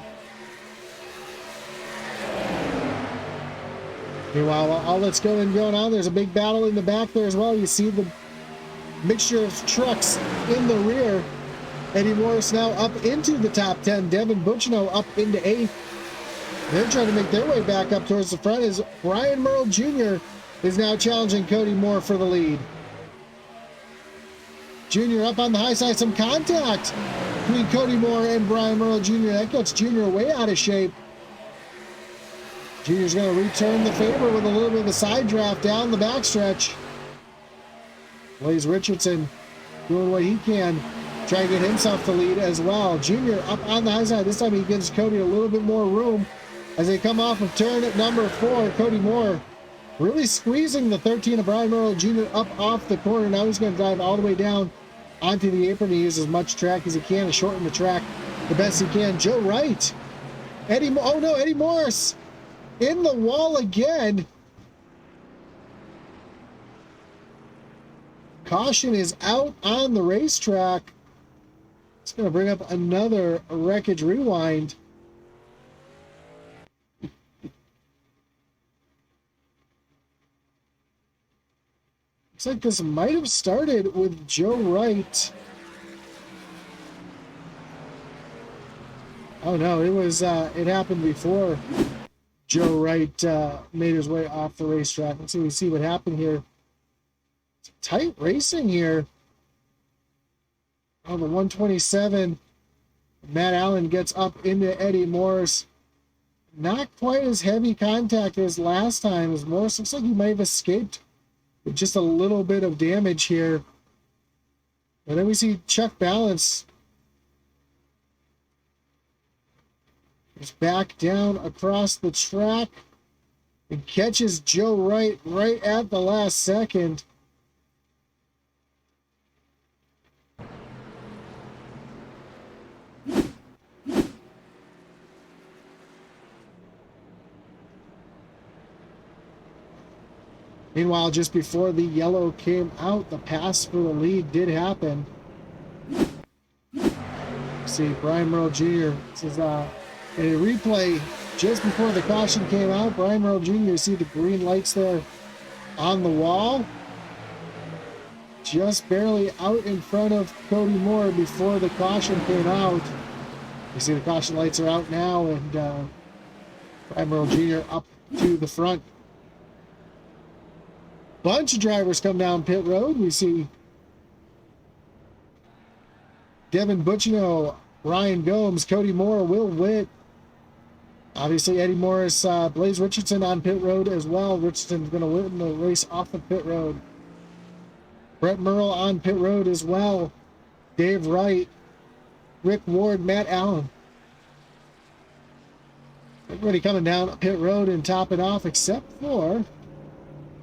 Meanwhile, while all that's going on, there's a big battle in the back there as well. You see the mixture of trucks in the rear. Eddie Morris now up into the top 10. Devin Butchino up into 8th. They're trying to make their way back up towards the front as Brian Merle Jr. is now challenging Cody Moore for the lead. Jr. up on the high side. Some contact between Cody Moore and Brian Merle Jr. That gets Jr. way out of shape. Jr.'s going to return the favor with a little bit of a side draft down the backstretch. Blaze Richardson doing what he can, trying to get himself the lead as well. Jr. up on the high side. This time he gives Cody a little bit more room as they come off of turn at number 4. Cody Moore really squeezing the 13 of Brian Merle Jr. up off the corner. Now he's going to drive all the way down onto the apron to use as much track as he can to shorten the track the best he can. Joe Wright. Eddie Morris in the wall again. Caution is out on the racetrack. It's going to bring up another wreckage rewind. Looks like this might have started with Joe Wright. Oh no, it happened before Joe Wright made his way off the racetrack. Let's see what happened here. Tight racing here on the 127. Matt Allen gets up into Eddie Morris. Not quite as heavy contact as last time, as Morris looks like he might have escaped with just a little bit of damage here. And then we see Chuck Balance is back down across the track and catches Joe Wright right at the last second. Meanwhile, just before the yellow came out, the pass for the lead did happen. See, Brian Merle Jr. This is a replay just before the caution came out. Brian Merle Jr. You see the green lights there on the wall. Just barely out in front of Cody Moore before the caution came out. You see the caution lights are out now, and Brian Merle Jr. up to the front. Bunch of drivers come down pit road. We see Devin Butchino, Ryan Gomes, Cody Moore, Will Witt. Obviously, Eddie Morris, Blaze Richardson on pit road as well. Richardson's going to win the race off of pit road. Brett Merle on pit road as well. Dave Wright, Rick Ward, Matt Allen. Everybody coming down pit road and topping off except for...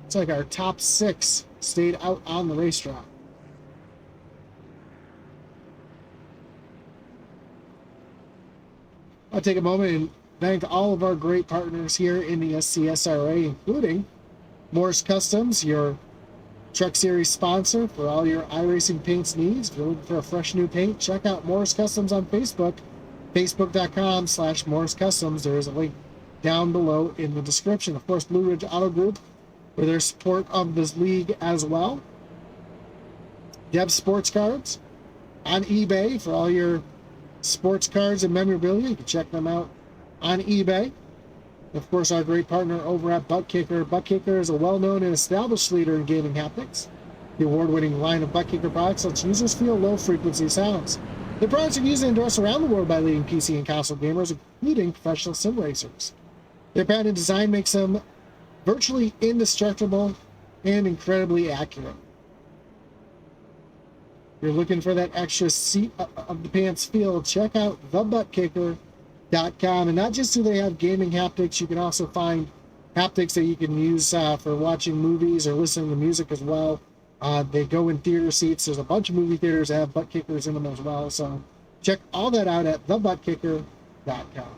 It's like our top 6 stayed out on the racetrack. I'll take a moment and thank all of our great partners here in the SCSRA, including Morse Customs, your Truck Series sponsor for all your iRacing paints needs. If you're looking for a fresh new paint, check out Morse Customs on Facebook, facebook.com/Morse Customs. There is a link down below in the description. Of course, Blue Ridge Auto Group, for their support of this league as well. Dev Sports Cards on eBay for all your sports cards and memorabilia. You can check them out on eBay. Of course, our great partner over at Butt Kicker. Butt Kicker is a well-known and established leader in gaming haptics. The award-winning line of Butt Kicker products lets users feel low-frequency sounds. The products are used and endorsed around the world by leading PC and console gamers, including professional sim racers. Their patented design makes them virtually indestructible and incredibly accurate. If you're looking for that extra seat of the pants feel, check out thebuttkicker.com. And not just do they have gaming haptics, you can also find haptics that you can use for watching movies or listening to music as well. They go in theater seats. There's a bunch of movie theaters that have butt kickers in them as well. So check all that out at thebuttkicker.com.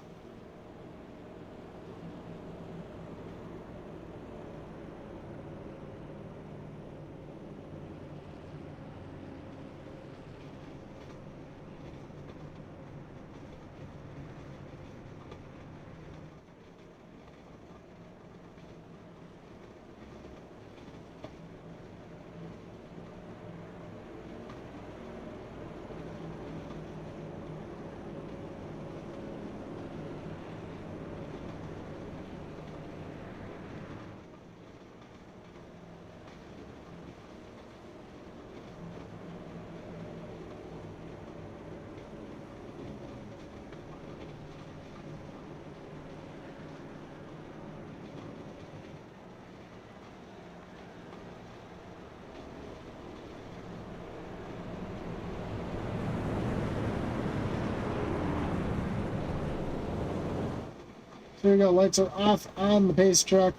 There we go. Lights are off on the pace truck.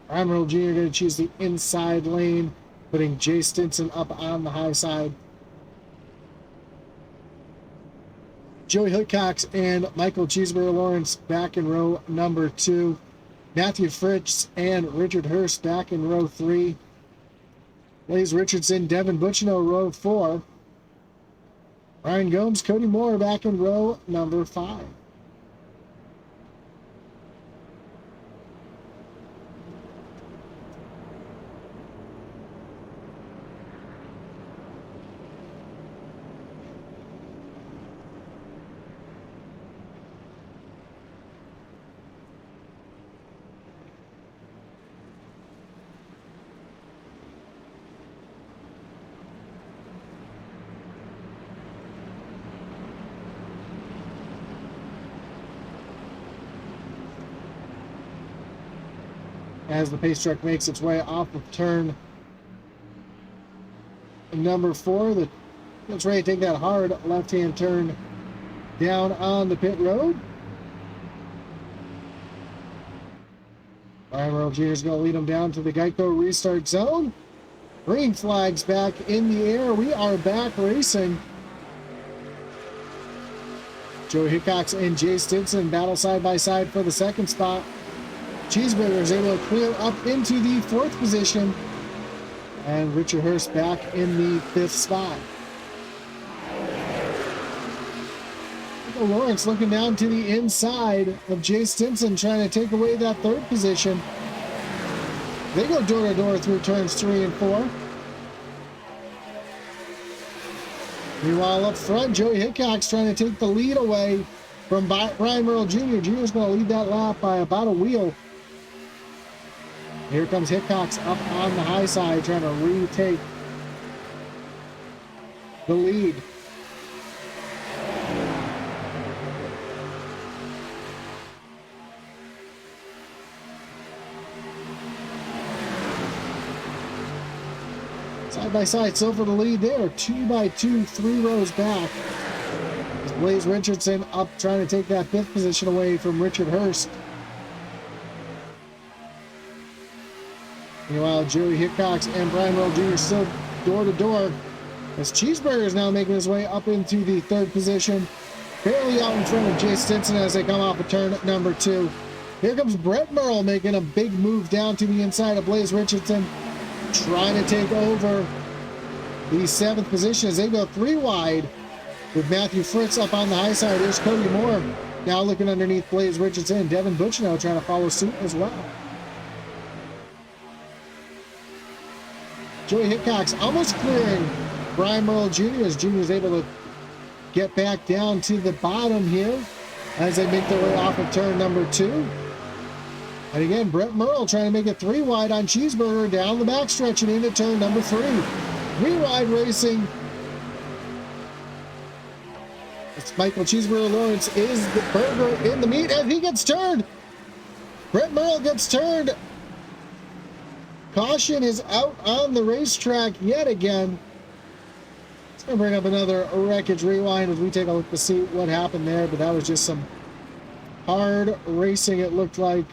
Emerald Jr. going to choose the inside lane, putting Jay Stinson up on the high side. Joey Hookox and Michael Cheeseburger Lawrence back in row number 2. Matthew Fritz and Richard Hurst back in row 3. Blaze Richardson, Devin Butchino, row 4. Ryan Gomes, Cody Moore back in row number 5. As the pace truck makes its way off of turn number 4, it's ready to take that hard left-hand turn down on the pit road. Ryan Earl Jr. is going to lead them down to the Geico restart zone. Green flags back in the air. We are back racing. Joey Hickox and Jay Stinson battle side by side for the second spot. Cheeseburger is able to clear up into the 4th position. And Richard Hurst back in the 5th spot. Michael Lawrence looking down to the inside of Jay Stinson, trying to take away that 3rd position. They go door to door through turns 3 and 4. Meanwhile, up front, Joey Hickox trying to take the lead away from Brian Merle Jr. Jr. is going to lead that lap by about a wheel. Here comes Hickox up on the high side, trying to retake the lead. Side by side, so for the lead there, 2 by 2, 3 rows back. Blaze Richardson up, trying to take that 5th position away from Richard Hurst. Meanwhile, Joey Hickox and Brian Merle Jr. still door to door, as Cheeseburger is now making his way up into the 3rd position, barely out in front of Jay Stinson as they come off of turn number 2. Here comes Brett Merle making a big move down to the inside of Blaze Richardson, trying to take over the 7th position as they go 3 wide with Matthew Fritz up on the high side. Here's Cody Moore now looking underneath Blaze Richardson. Devin Butchino trying to follow suit as well. Joey Hickox almost clearing Brian Merle Jr. as Jr. is able to get back down to the bottom here as they make their way off of turn number 2. And again, Brett Merle trying to make it 3 wide on Cheeseburger down the backstretch and into turn number 3. 3 wide racing. It's Michael Cheeseburger Lawrence is the burger in the meat, and he gets turned. Brett Merle gets turned. Caution is out on the racetrack yet again. It's going to bring up another wreckage rewind as we take a look to see what happened there, but that was just some hard racing, it looked like.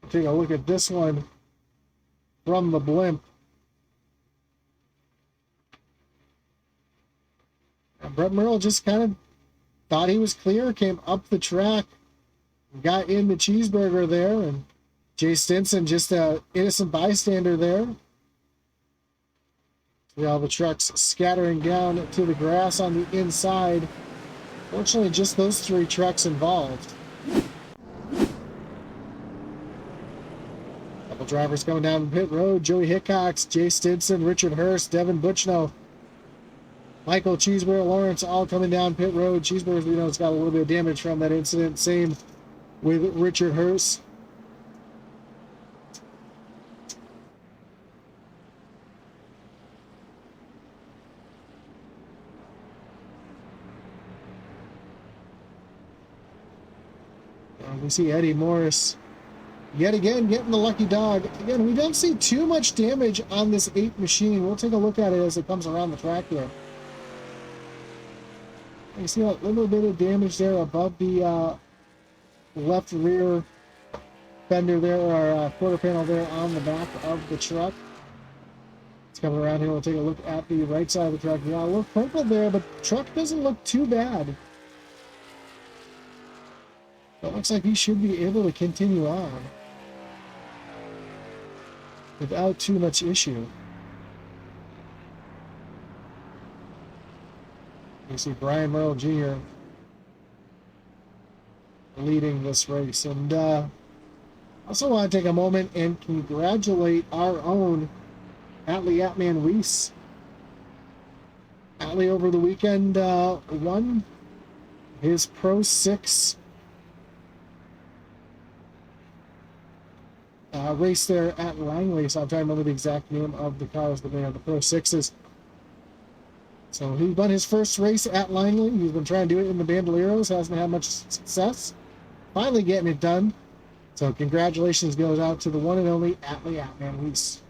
Take a look at this one from the blimp. And Brett Merle just kind of thought he was clear, came up the track, got in the Cheeseburger there, and Jay Stinson just an innocent bystander there. See all the trucks scattering down to the grass on the inside. Fortunately, just those 3 trucks involved. Couple drivers going down the pit road. Joey Hickox, Jay Stinson, Richard Hurst, Devin Butchino, Michael Cheeseburger Lawrence all coming down pit road. Cheeseburger, we know, it's got a little bit of damage from that incident. Same with Richard Hurst. We see Eddie Morris Yet again, getting the lucky dog. Again, we don't see too much damage on this 8 machine. We'll take a look at it as it comes around the track here. You see a little bit of damage there above the left rear fender there, or quarter panel there on the back of the truck. It's coming around here. We'll take a look at the right side of the truck. Yeah, a little purple there, but the truck doesn't look too bad. It looks like he should be able to continue on without too much issue. You see Brian Merle Jr. leading this race. And I also want to take a moment and congratulate our own Atlee Atman Weiss. Atlee over the weekend won his Pro 6 race there at Langley. So I'm trying to remember the exact name of the cars that they have, the Pro 6s. So he won his first race at Langley. He's been trying to do it in the Bandoleros, hasn't had much success. Finally getting it done. So congratulations goes out to the one and only Atlee Atman Weiss.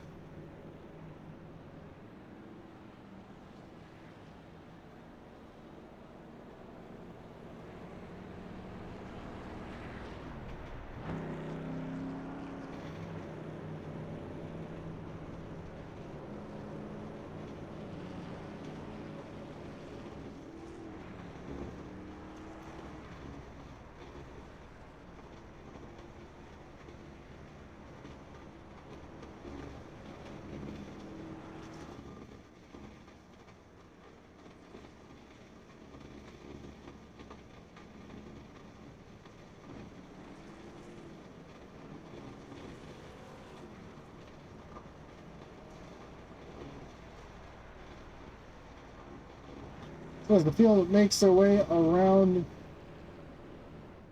So as the field makes their way around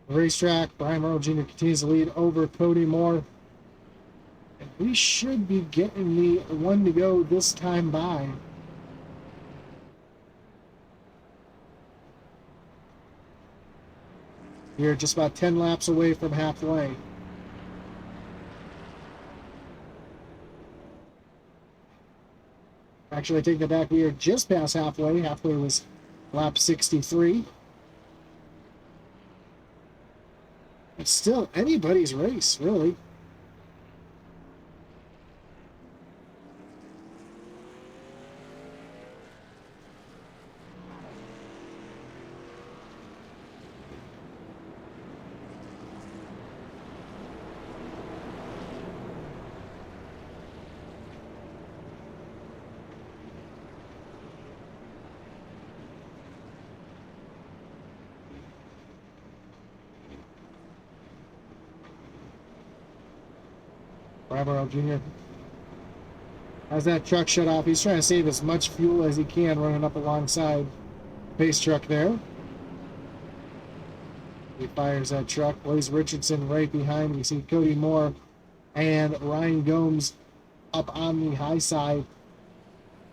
the racetrack, Brian Merle Jr. continues to lead over Cody Moore. And we should be getting the one to go this time by. We're just about 10 laps away from halfway. Actually, I take that back. We are just past halfway. Halfway was lap 63. It's still anybody's race, really. Bravo Jr. As that truck shut off, he's trying to save as much fuel as he can running up alongside the pace truck there. He fires that truck. Blaze Richardson right behind. We see Cody Moore and Ryan Gomes up on the high side.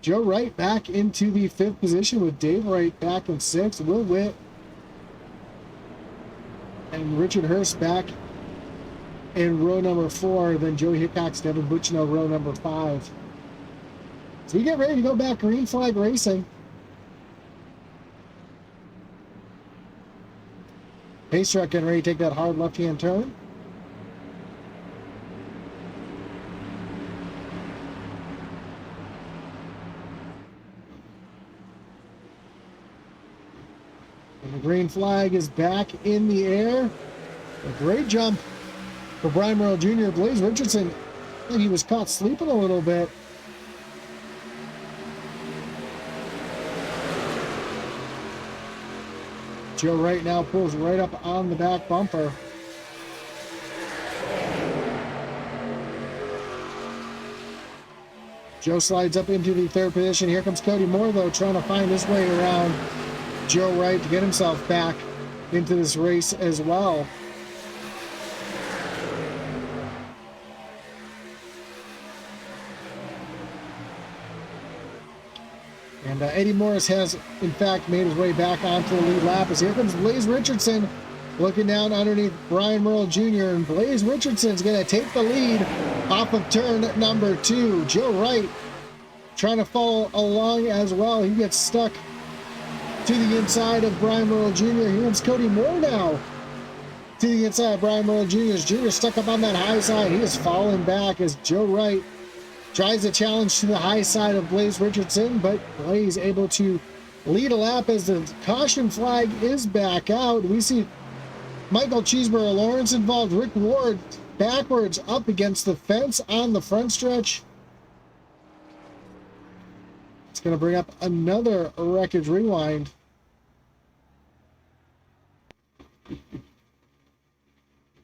Joe Wright back into the 5th position with Dave Wright back in 6th. Will Witt and Richard Hurst back in row number 4, then Joey Hickox, Devin Buchino, row number 5. So we get ready to go back green flag racing. Pace truck getting ready to take that hard left-hand turn. And the green flag is back in the air. A great jump for Brian Merle Jr. Blaze Richardson, I think he was caught sleeping a little bit. Joe Wright now pulls right up on the back bumper. Joe slides up into the 3rd position. Here comes Cody Moore, though, trying to find his way around Joe Wright to get himself back into this race as well. And Eddie Morris has, in fact, made his way back onto the lead lap as here comes Blaze Richardson looking down underneath Brian Merle Jr., and Blaze Richardson's going to take the lead off of turn number 2. Joe Wright trying to follow along as well. He gets stuck to the inside of Brian Merle Jr. Here comes Cody Moore now to the inside of Brian Merle Jr. Jr. stuck up on that high side. He is falling back as Joe Wright tries to challenge to the high side of Blaze Richardson, but Blaze able to lead a lap as the caution flag is back out. We see Michael Cheeseburger Lawrence involved. Rick Ward backwards up against the fence on the front stretch. It's going to bring up another wreckage rewind.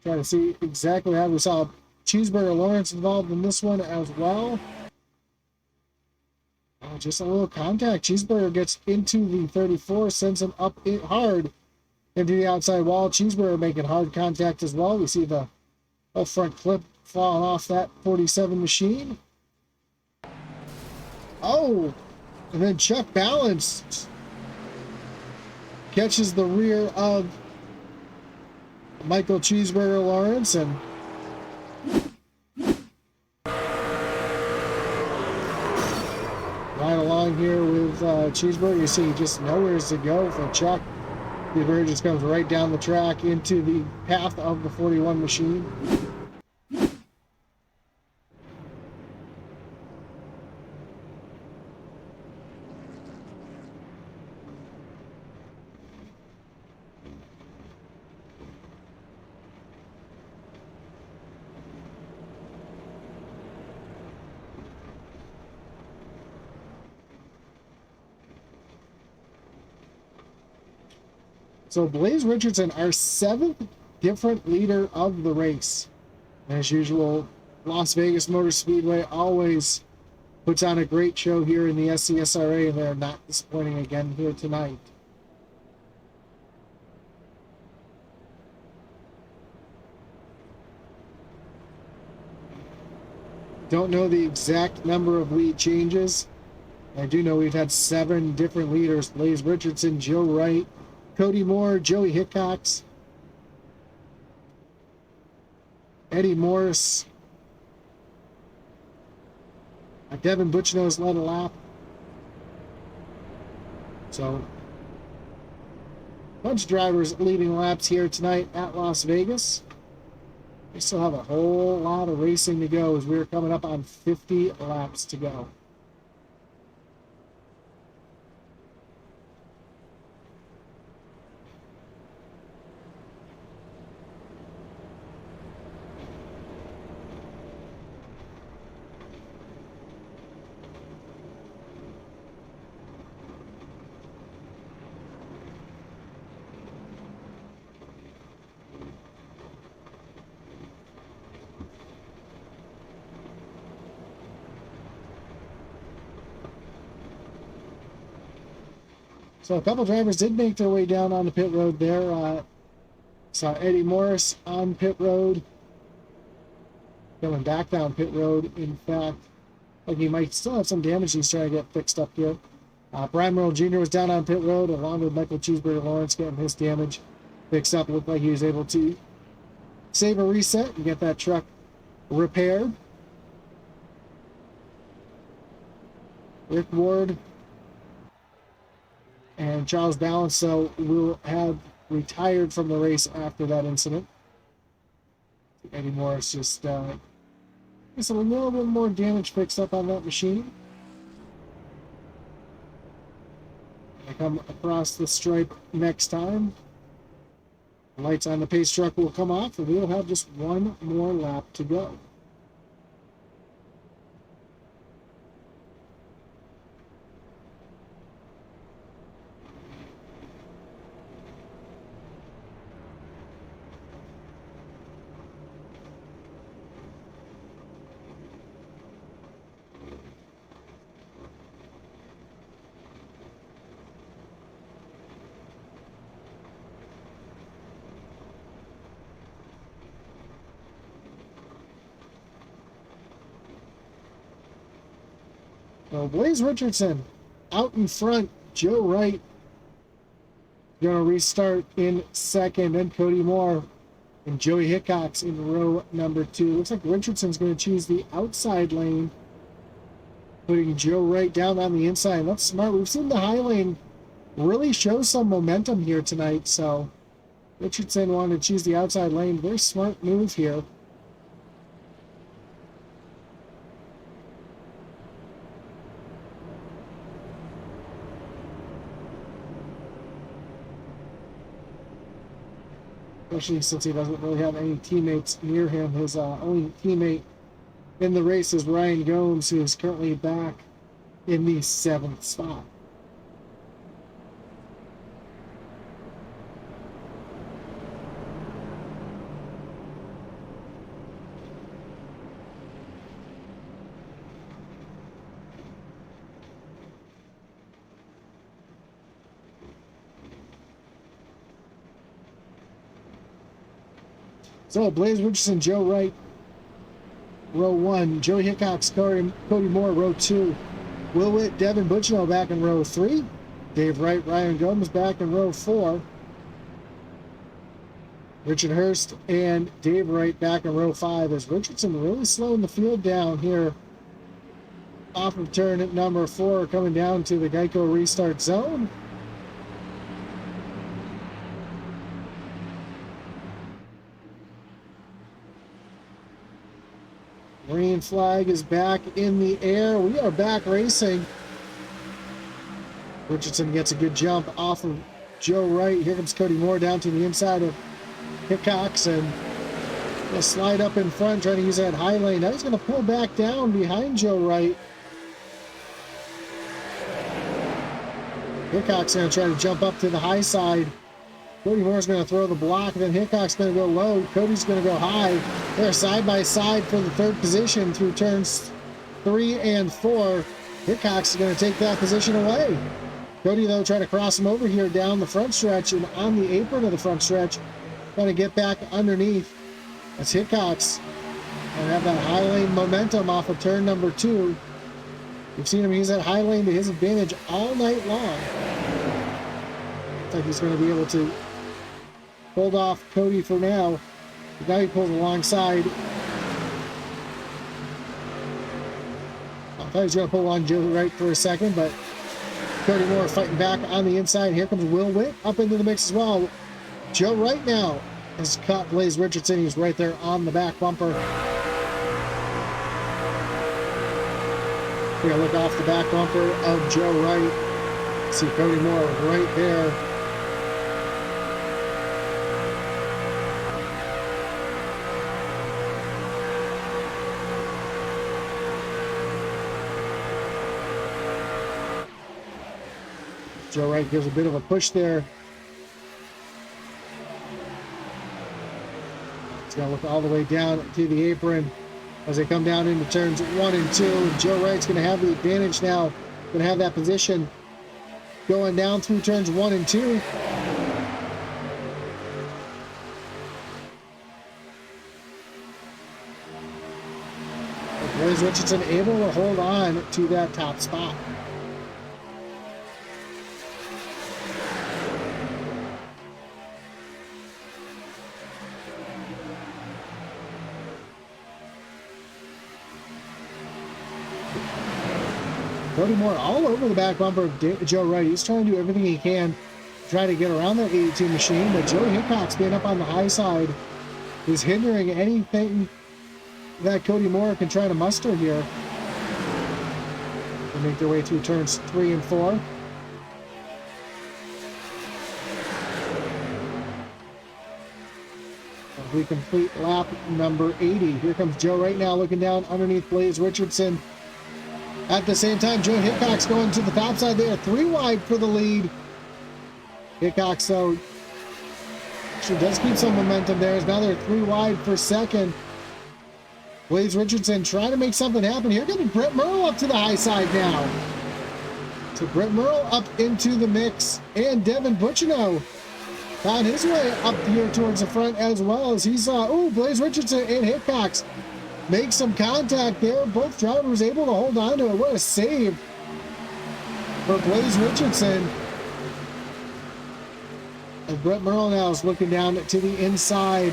Trying to see exactly how we saw Cheeseburger Lawrence involved in this one as well. Oh, just a little contact. Cheeseburger gets into the 34, sends him up hard into the outside wall. Cheeseburger making hard contact as well. We see the whole front clip falling off that 47 machine. Oh, and then Chuck Balance catches the rear of Michael Cheeseburger Lawrence, and right along here with Cheeseburger. You see just nowhere to go for Chuck. Cheeseburger just comes right down the track into the path of the 41 machine. So Blaze Richardson, our 7th different leader of the race. As usual, Las Vegas Motor Speedway always puts on a great show here in the SCSRA, and they're not disappointing again here tonight. Don't know the exact number of lead changes. I do know we've had 7 different leaders: Blaze Richardson, Joe Wright, Cody Moore, Joey Hickox, Eddie Morris, Devin Butchnose led a lap. So, bunch of drivers leading laps here tonight at Las Vegas. We still have a whole lot of racing to go as we're coming up on 50 laps to go. So a couple drivers did make their way down on the pit road there. Saw Eddie Morris on pit road. Going back down pit road, in fact. Like he might still have some damage he's trying to get fixed up here. Brian Merle Jr. was down on pit road along with Michael Cheeseburger Lawrence getting his damage fixed up. Looked like he was able to save a reset and get that truck repaired. Rick Ward and Charles Balance will have retired from the race after that incident. Eddie Morris just gets a little bit more damage fixed up on that machine. I come across the stripe next time. The lights on the pace truck will come off, and we'll have just one more lap to go. So Blaze Richardson out in front, Joe Wright Going to restart in second. Then Cody Moore and Joey Hickox in row number 2. Looks like Richardson's going to choose the outside lane, putting Joe Wright down on the inside. That's smart. We've seen the high lane really show some momentum here tonight, so Richardson wanted to choose the outside lane. Very smart move here. Especially since he doesn't really have any teammates near him. His only teammate in the race is Ryan Gomes, who is currently back in the 7th spot. So Blaze Richardson, Joe Wright, row 1. Joey Hickox, Cody Moore, row 2. Will Witt, Devin Butchino back in row 3. Dave Wright, Ryan Gomes back in row 4. Richard Hurst and Dave Wright back in row 5 as Richardson really slowing the field down here off of turn number 4, coming down to the Geico restart zone. Green flag is back in the air. We are back racing. Richardson gets a good jump off of Joe Wright. Here comes Cody Moore down to the inside of Hickox and will slide up in front, trying to use that high lane. Now he's going to pull back down behind Joe Wright. Hickox going to try to jump up to the high side. Cody Moore's going to throw the block, then Hickox going to go low. Cody's going to go high. They're side by side for the 3rd position through turns 3 and 4. Hickox is going to take that position away. Cody, though, trying to cross him over here down the front stretch and on the apron of the front stretch, trying to get back underneath. That's Hickox. And have that high lane momentum off of turn number 2. We've seen him use that high lane to his advantage all night long. Looks like he's going to be able to hold off Cody for now. Now he pulls alongside. I thought he was going to pull on Joe Wright for a second, but Cody Moore fighting back on the inside. Here comes Will Witt up into the mix as well. Joe Wright now has caught Blaze Richardson. He's right there on the back bumper. We're going to look off the back bumper of Joe Wright. See Cody Moore right there. Joe Wright gives a bit of a push there. He's going to look all the way down to the apron as they come down into turns 1 and 2. And Joe Wright's going to have the advantage now. Going to have that position going down through turns 1 and 2. Blaze Richardson able to hold on to that top spot. Cody Moore all over the back bumper of Joe Wright. He's trying to do everything he can to try to get around that 82 machine, but Joey Hickox being up on the high side is hindering anything that Cody Moore can try to muster here. They make their way through turns 3 and 4. We complete lap number 80. Here comes Joe Wright now looking down underneath Blaze Richardson. At the same time, Joe Hickox going to the top side there. 3 wide for the lead. Hickox, though, actually does keep some momentum there. Now they're 3 wide for second. Blaze Richardson trying to make something happen. Here comes Brett Merle up to the high side now. So Brett Merle up into the mix. And Devin Butchino found his way up here towards the front as well as he's, Blaze Richardson and Hickox make some contact there. Both drivers able to hold on to it. What a save for Blaze Richardson. And Brett Merle now is looking down to the inside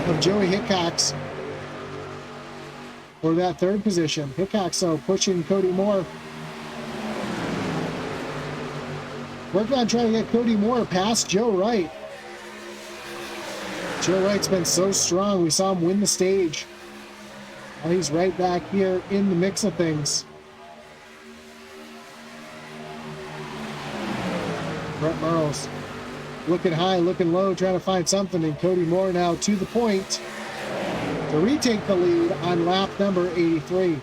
of Joey Hickox for that third position. Hickox, so pushing Cody Moore. Working on trying to get Cody Moore past Joe Wright. Joe Wright's been so strong. We saw him win the stage. Now he's right back here in the mix of things. Brett Merle's looking high, looking low, trying to find something, and Cody Moore now to the point to retake the lead on lap number 83.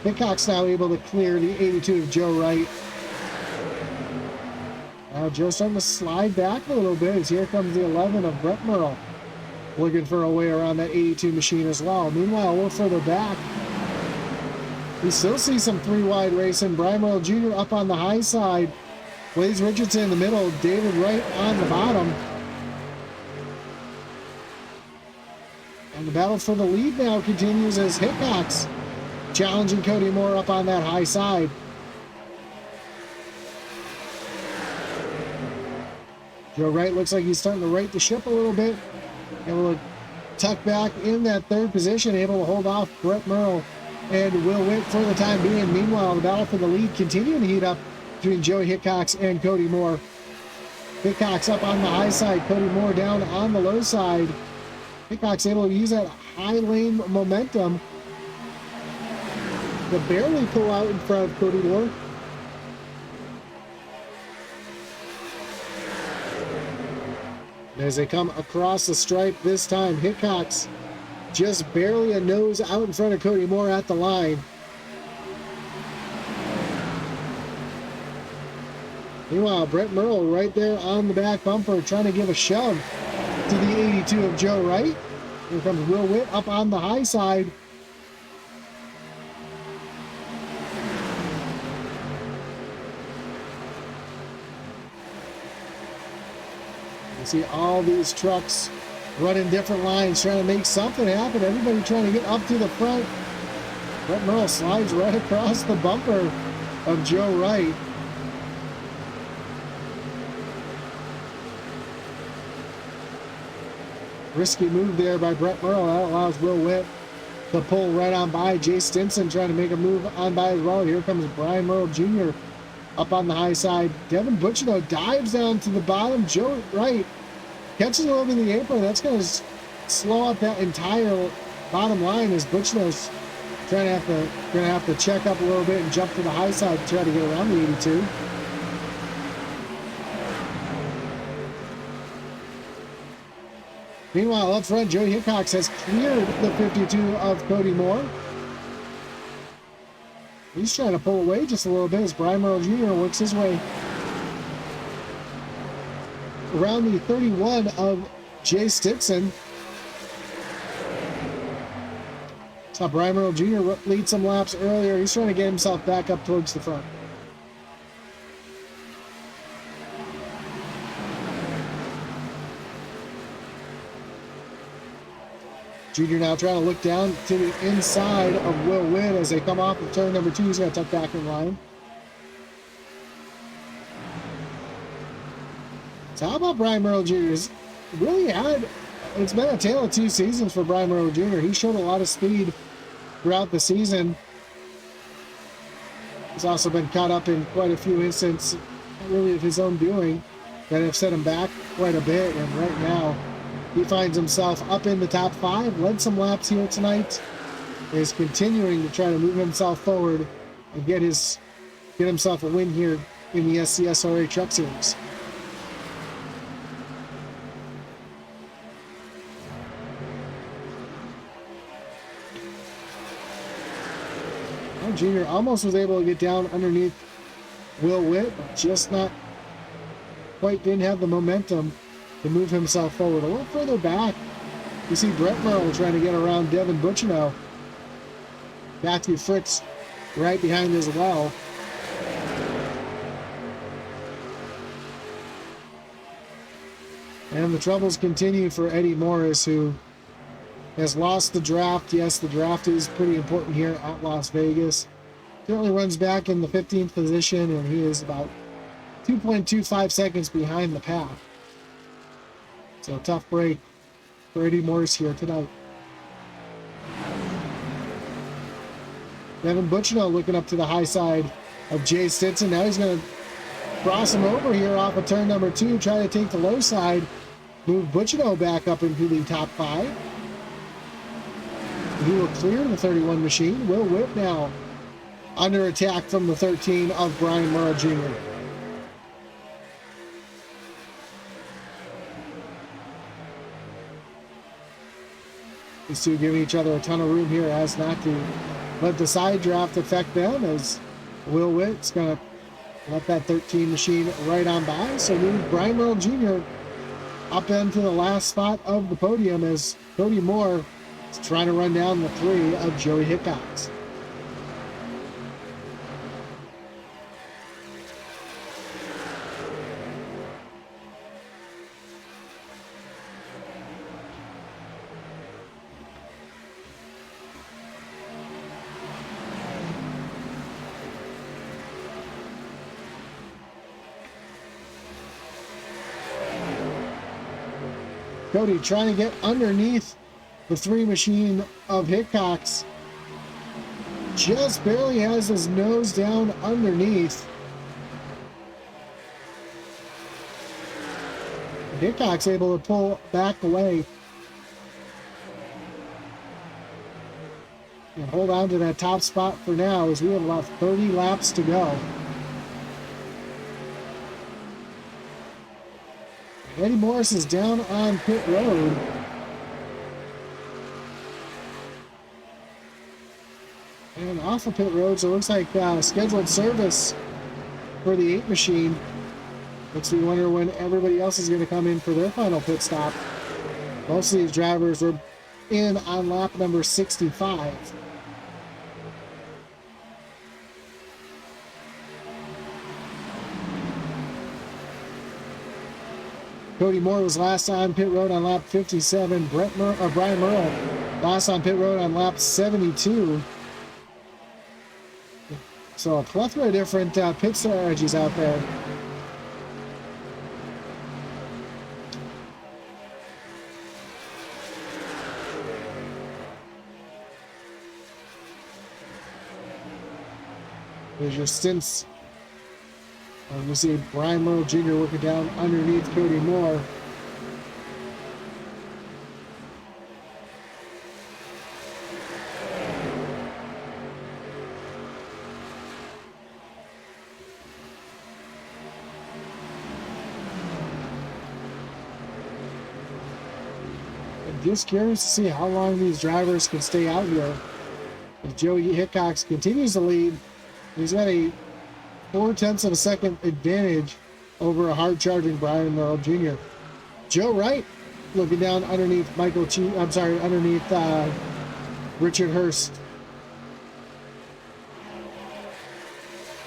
Hickox now able to clear the 82 of Joe Wright. Now Joe's starting to slide back a little bit as here comes the 11 of Brett Merle, looking for a way around that 82 machine as well. Meanwhile, a little further back, we still see some three-wide racing. Brian Merle Jr. up on the high side. Blaze Richardson in the middle. David Wright on the bottom. And the battle for the lead now continues as Hickox challenging Cody Moore up on that high side. Joe Wright looks like he's starting to right the ship a little bit. Able to tuck back in that third position, able to hold off Brett Merle and Will Witt for the time being. Meanwhile, the battle for the lead continuing to heat up between Joey Hickox and Cody Moore. Hickox up on the high side, Cody Moore down on the low side. Hickox able to use that high lane momentum to barely pull out in front of Cody Moore. As they come across the stripe this time, Hickox just barely a nose out in front of Cody Moore at the line. Meanwhile, Brett Merle right there on the back bumper trying to give a shove to the 82 of Joe Wright. Here comes Will Witt up on the high side. You see all these trucks running different lines, trying to make something happen. Everybody trying to get up to the front. Brett Merle slides right across the bumper of Joe Wright. Risky move there by Brett Merle. That allows Will Witt to pull right on by. Jay Stinson trying to make a move on by as well. Here comes Brian Merle Jr. up on the high side. Devin Butchino dives down to the bottom. Joe Wright catches a little bit in the apron. That's going to slow up that entire bottom line as Butchino's trying to have to check up a little bit and jump to the high side to try to get around the 82. Meanwhile, up front, Joey Hickox has cleared the 52 of Cody Moore. He's trying to pull away just a little bit as Brian Merle Jr. works his way around the 31 of Jay Stinson. Saw Brian Merle Jr. lead some laps earlier. He's trying to get himself back up towards the front. Junior now trying to look down to the inside of Will Witt as they come off of turn number 2. He's going to tuck back in line. So how about Brian Merle Jr.? It's been a tale of two seasons for Brian Merle Jr. He showed a lot of speed throughout the season. He's also been caught up in quite a few incidents, really of his own doing, that have set him back quite a bit. And right now, he finds himself up in the top 5, led some laps here tonight, is continuing to try to move himself forward and get himself a win here in the SCSRA Truck Series. Well, Junior almost was able to get down underneath Will Witt, but just not quite didn't have the momentum to move himself forward. A little further back, you see Brett Merle trying to get around Devin Butchino. Matthew Fritz right behind as well. And the troubles continue for Eddie Morris, who has lost the draft. Yes, the draft is pretty important here at Las Vegas. Currently runs back in the 15th position, and he is about 2.25 seconds behind the pack. So tough break for Eddie Morris here tonight. Devin Butchino looking up to the high side of Jay Stinson. Now he's going to cross him over here off of turn number 2, try to take the low side, move Butchino back up into the top 5. He will clear the 31 machine. Will Witt now under attack from the 13 of Brian Murrow Jr. These two giving each other a ton of room here as not to let the side draft affect them, as Will Witt's going to let that 13 machine right on by. So move Brian Murrow Jr. up into the last spot of the podium as Cody Moore is trying to run down the 3 of Joey Hickox. Cody trying to get underneath the 3 machine of Hickox. Just barely has his nose down underneath. Hickox able to pull back away and hold on to that top spot for now, as we have about 30 laps to go. Eddie Morris is down on pit road. And off of pit road, so it looks like scheduled service for the 8 machine. Makes me wonder when everybody else is going to come in for their final pit stop. Most of these drivers were in on lap number 65. Cody Moore was last on pit road on lap 57. Brian Murrow last on pit road on lap 72. So a plethora of different pit strategies out there. There's your stints. You see Brian Murrow Jr. working down underneath Cody Moore. I'm just curious to see how long these drivers can stay out here. If Joey Hickox continues to lead, he's got a 0.4 of a second advantage over a hard-charging Brian Murrow Jr. Joe Wright looking down underneath underneath Richard Hurst.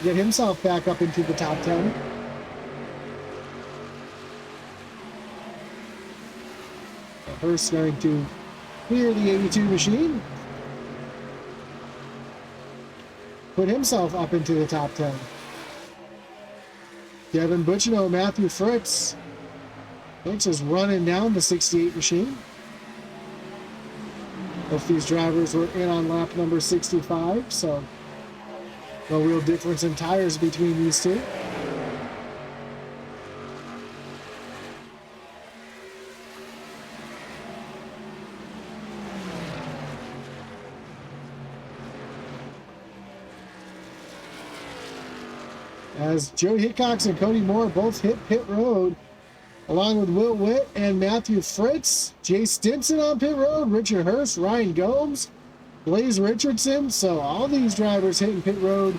Get himself back up into the top 10. Hurst going to clear the 82 machine. Put himself up into the top 10. Devin Butchino, Matthew Fritz. Fritz is running down the 68 machine. Both these drivers were in on lap number 65, so no real difference in tires between these two. As Joe Hickox and Cody Moore both hit pit road, along with Will Witt and Matthew Fritz, Jay Stinson on pit road, Richard Hurst, Ryan Gomes, Blaze Richardson. So all these drivers hitting pit road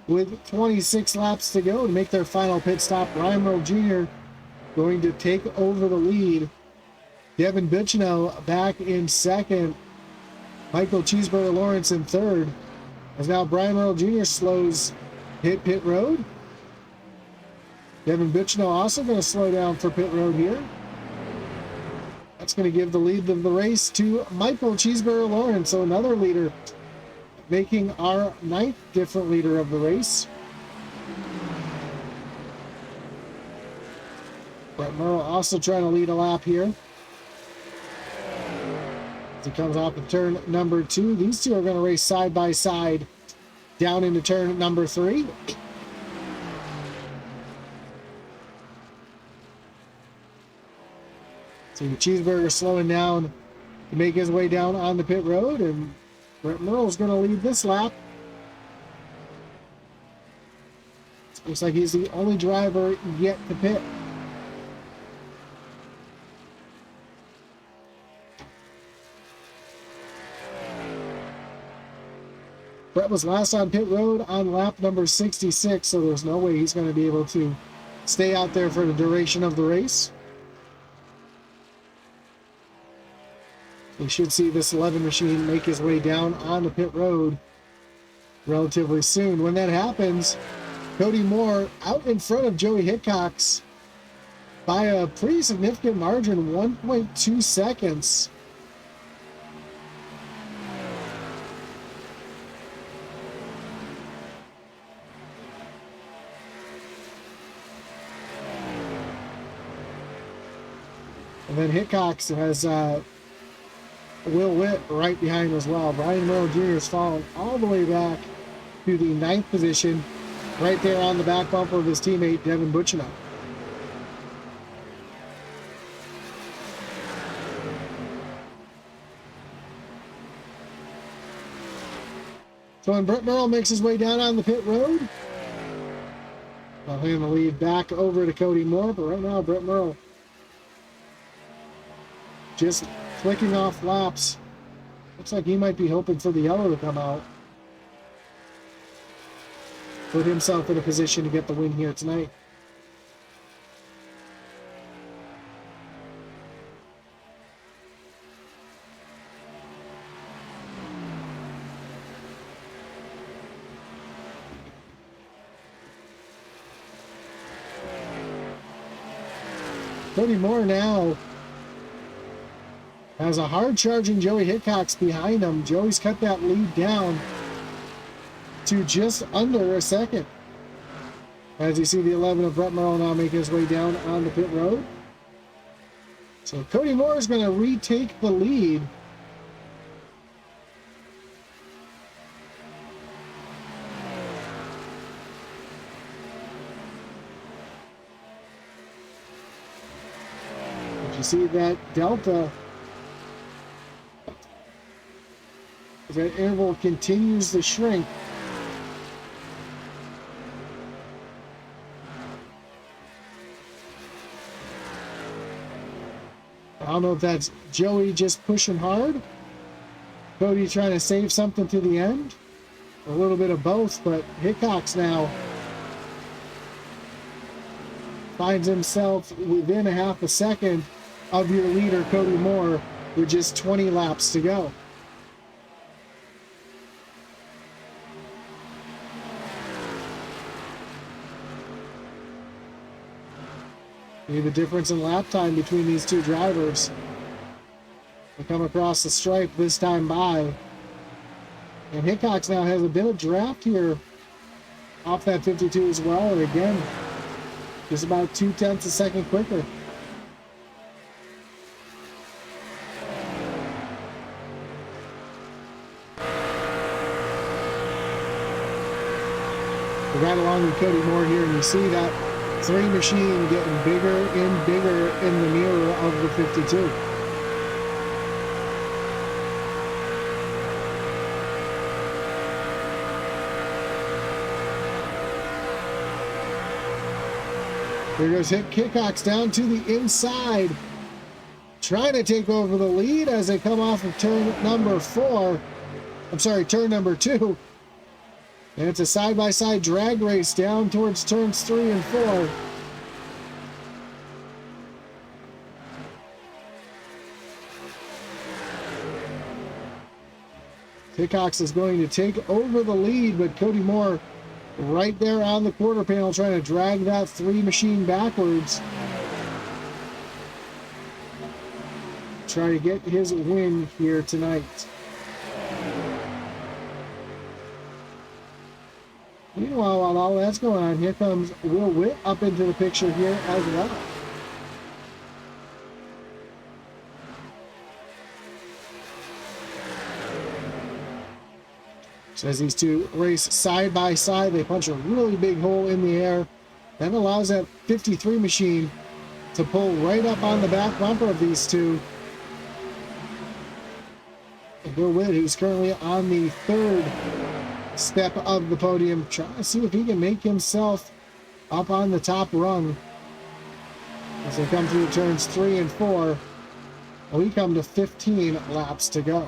with 26 laps to go to make their final pit stop. Brian Murrow Jr. going to take over the lead. Devin Butchino back in second. Michael Cheeseburger Lawrence in third. As now Brian Murrow Jr. slows hit pit road. Devin Butchino also going to slow down for pit road here. That's going to give the lead of the race to Michael Cheeseburger Lawrence. So another leader, making our 9th different leader of the race. Brett Merle also trying to lead a lap here. As he comes off of turn number 2. These two are going to race side by side down into turn number 3. So Cheeseburger slowing down to make his way down on the pit road, and Brett Merle's going to lead this lap. Looks like he's the only driver yet to pit. Brett was last on pit road on lap number 66, so there's no way he's going to be able to stay out there for the duration of the race. We should see this 11 machine make his way down on the pit road relatively soon. When that happens, Cody Moore out in front of Joey Hickox by a pretty significant margin, 1.2 seconds. And then Hickox has Will Witt right behind him as well. Brian Merle Jr. is falling all the way back to the 9th position, right there on the back bumper of his teammate Devin Butchinow. So when Brett Merle makes his way down on the pit road, I'll hand the lead back over to Cody Moore, but right now Brett Merle just flicking off laps. Looks like he might be hoping for the yellow to come out. Put himself in a position to get the win here tonight. Cody Moore now has a hard charging Joey Hickox behind him. Joey's cut that lead down to just under a second. As you see the 11 of Brett Merle now making his way down on the pit road. So Cody Moore is going to retake the lead. But you see that delta, that interval continues to shrink. I don't know if that's Joey just pushing hard, Cody trying to save something to the end, a little bit of both, but Hickox now finds himself within a half a second of your leader, Cody Moore, with just 20 laps to go. The difference in lap time between these two drivers. They come across the stripe this time by. And Hickox now has a bit of draft here off that 52 as well. And again, just about 0.2 of a second quicker. We're right along with Cody Moore here, and you see that 3 machine getting bigger and bigger in the mirror of the 52. Here goes Hickox down to the inside, trying to take over the lead as they come off of turn number 4. I'm sorry, turn number 2. And it's a side-by-side drag race down towards turns 3 and 4. Hickox is going to take over the lead, but Cody Moore right there on the quarter panel trying to drag that 3 machine backwards. try to get his win here tonight. Meanwhile, while all that's going on, here comes Will Witt up into the picture here as well. So as these two race side by side, they punch a really big hole in the air. That allows that 53 machine to pull right up on the back bumper of these two. Will Witt, who's currently on the third step of the podium, trying to see if he can make himself up on the top rung as they come through turns 3 and 4. We come to 15 laps to go.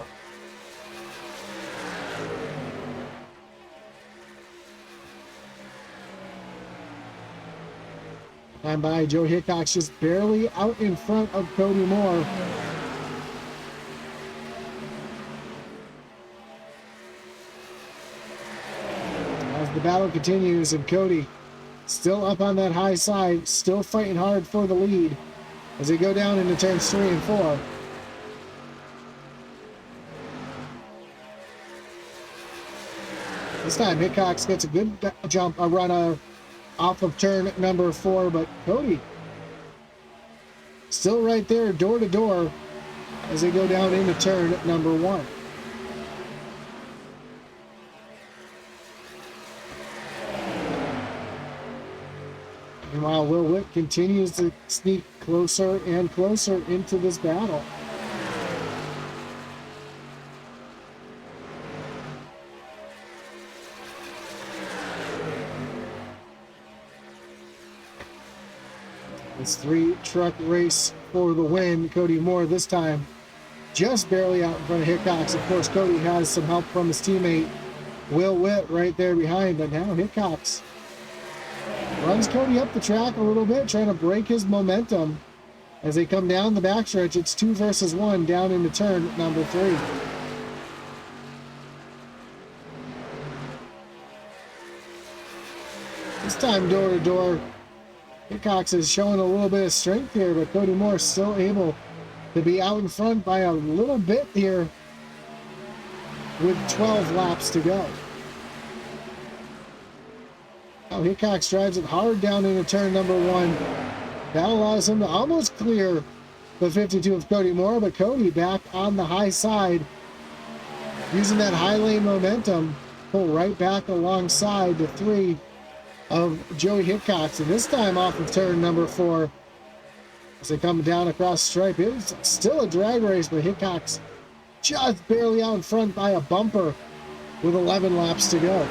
And by Joe Hickok's just barely out in front of Cody Moore. As the battle continues, and Cody still up on that high side, still fighting hard for the lead as they go down into turns 3 and 4. This time Hickox gets a good jump, a run off of turn number 4, but Cody still right there door to door as they go down into turn number 1. Meanwhile, Will Witt continues to sneak closer and closer into this battle. It's 3-truck race for the win. Cody Moore this time just barely out in front of Hickox. Of course, Cody has some help from his teammate Will Witt right there behind, but now Hickox runs Cody up the track a little bit, trying to break his momentum. As they come down the backstretch, it's 2 versus 1 down into turn number 3. This time door to door, Hickox is showing a little bit of strength here, but Cody Moore still able to be out in front by a little bit here with 12 laps to go. Now Hickox drives it hard down into turn number 1. That allows him to almost clear the 52 of Cody Moore, but Cody back on the high side, using that high lane momentum, pull right back alongside the 3 of Joey Hickox, and this time off of turn number 4 as they come down across the stripe. It's still a drag race, but Hickox just barely out in front by a bumper with 11 laps to go.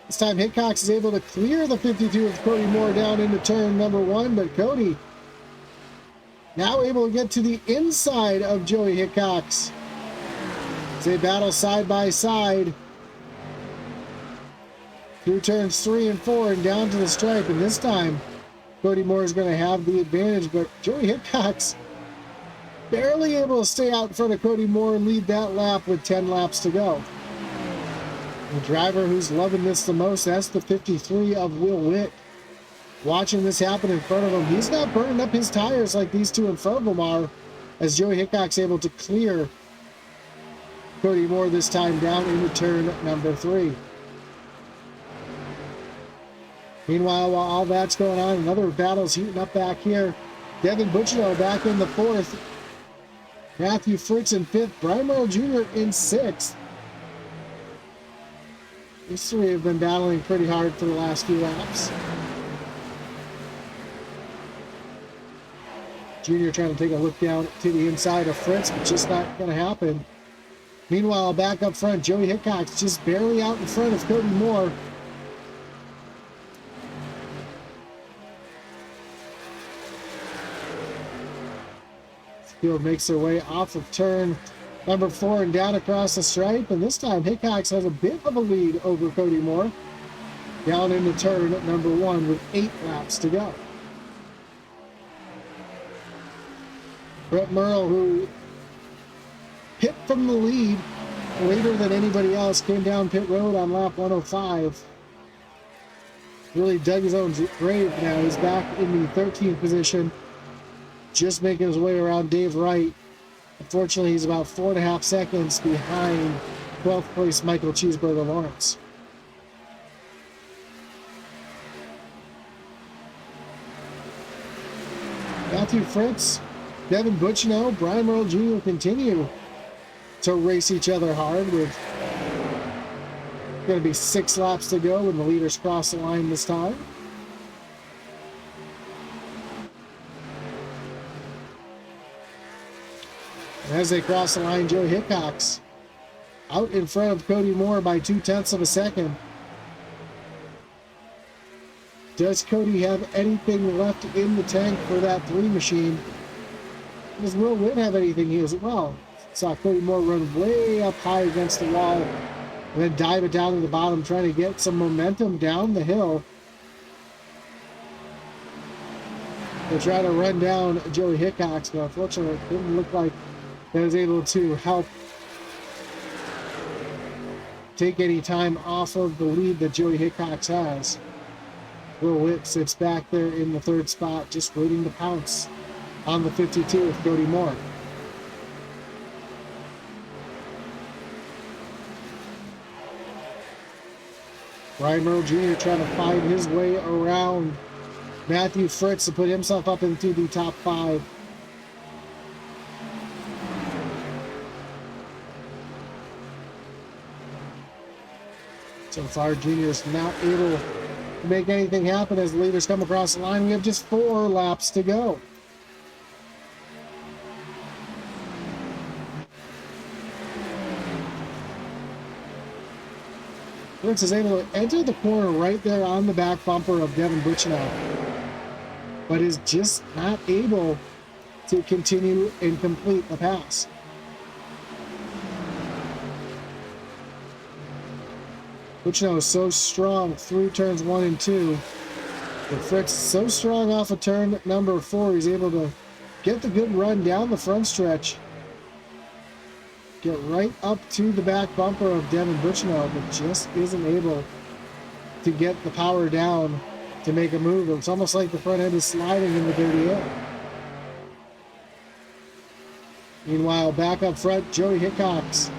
This time Hickox is able to clear the 52 of Cody Moore down into turn number 1, but Cody now able to get to the inside of Joey Hickox as they battle side by side through turns 3 and 4 and down to the stripe. And this time Cody Moore is going to have the advantage, but Joey Hickox barely able to stay out in front of Cody Moore and lead that lap with 10 laps to go. The driver who's loving this the most, that's the 53 of Will Witt. Watching this happen in front of him, he's not burning up his tires like these two in front of him are, as Joey Hickox able to clear Cody Moore this time down into turn number 3. Meanwhile, while all that's going on, another battle's heating up back here. Devin Butchino back in the 4th. Matthew Fritz in 5th. Brian Merrill Jr. in 6th. These 3 have been battling pretty hard for the last few laps. Junior trying to take a look down to the inside of Fritz, but just not going to happen. Meanwhile, back up front, Joey Hickox just barely out in front of Cody Moore. Field makes their way off of turn number 4 and down across the stripe, and this time Hickox has a bit of a lead over Cody Moore down into turn number 1 with 8 laps to go. Brett Merle, who pit from the lead later than anybody else, came down pit road on lap 105. Really dug his own grave now. He's back in the 13th position just making his way around Dave Wright. Unfortunately, he's about 4.5 seconds behind 12th place Michael Cheeseburger Lawrence. Matthew Fritz, Devin Butchino, Brian Merle Jr. continue to race each other hard with going to be 6 laps to go when the leaders cross the line this time. And as they cross the line, Joey Hickox out in front of Cody Moore by 0.2 of a second. Does Cody have anything left in the tank for that 3 machine? Does Will Witt have anything here as well? Saw Cody Moore run way up high against the wall and then dive it down to the bottom, trying to get some momentum down the hill to try to run down Joey Hickox, but unfortunately it didn't look like that was able to help take any time off of the lead that Joey Hickox has. Will Witt sits back there in the 3rd spot, just waiting to pounce on the 52 with Cody Moore. Brian Merle Jr. trying to find his way around Matthew Fritz to put himself up into the top 5. So far, Jr. is not able to make anything happen as the leaders come across the line. We have just 4 laps to go. Fritz is able to enter the corner right there on the back bumper of Devin Butchinow, but is just not able to continue and complete the pass. Butchinow is so strong through turns 1 and 2. But Fritz is so strong off of turn number 4, he's able to get the good run down the front stretch, get right up to the back bumper of Devin Butchinow, but just isn't able to get the power down to make a move. It's almost like the front end is sliding in the dirty air. Meanwhile, back up front, Joey Hickox.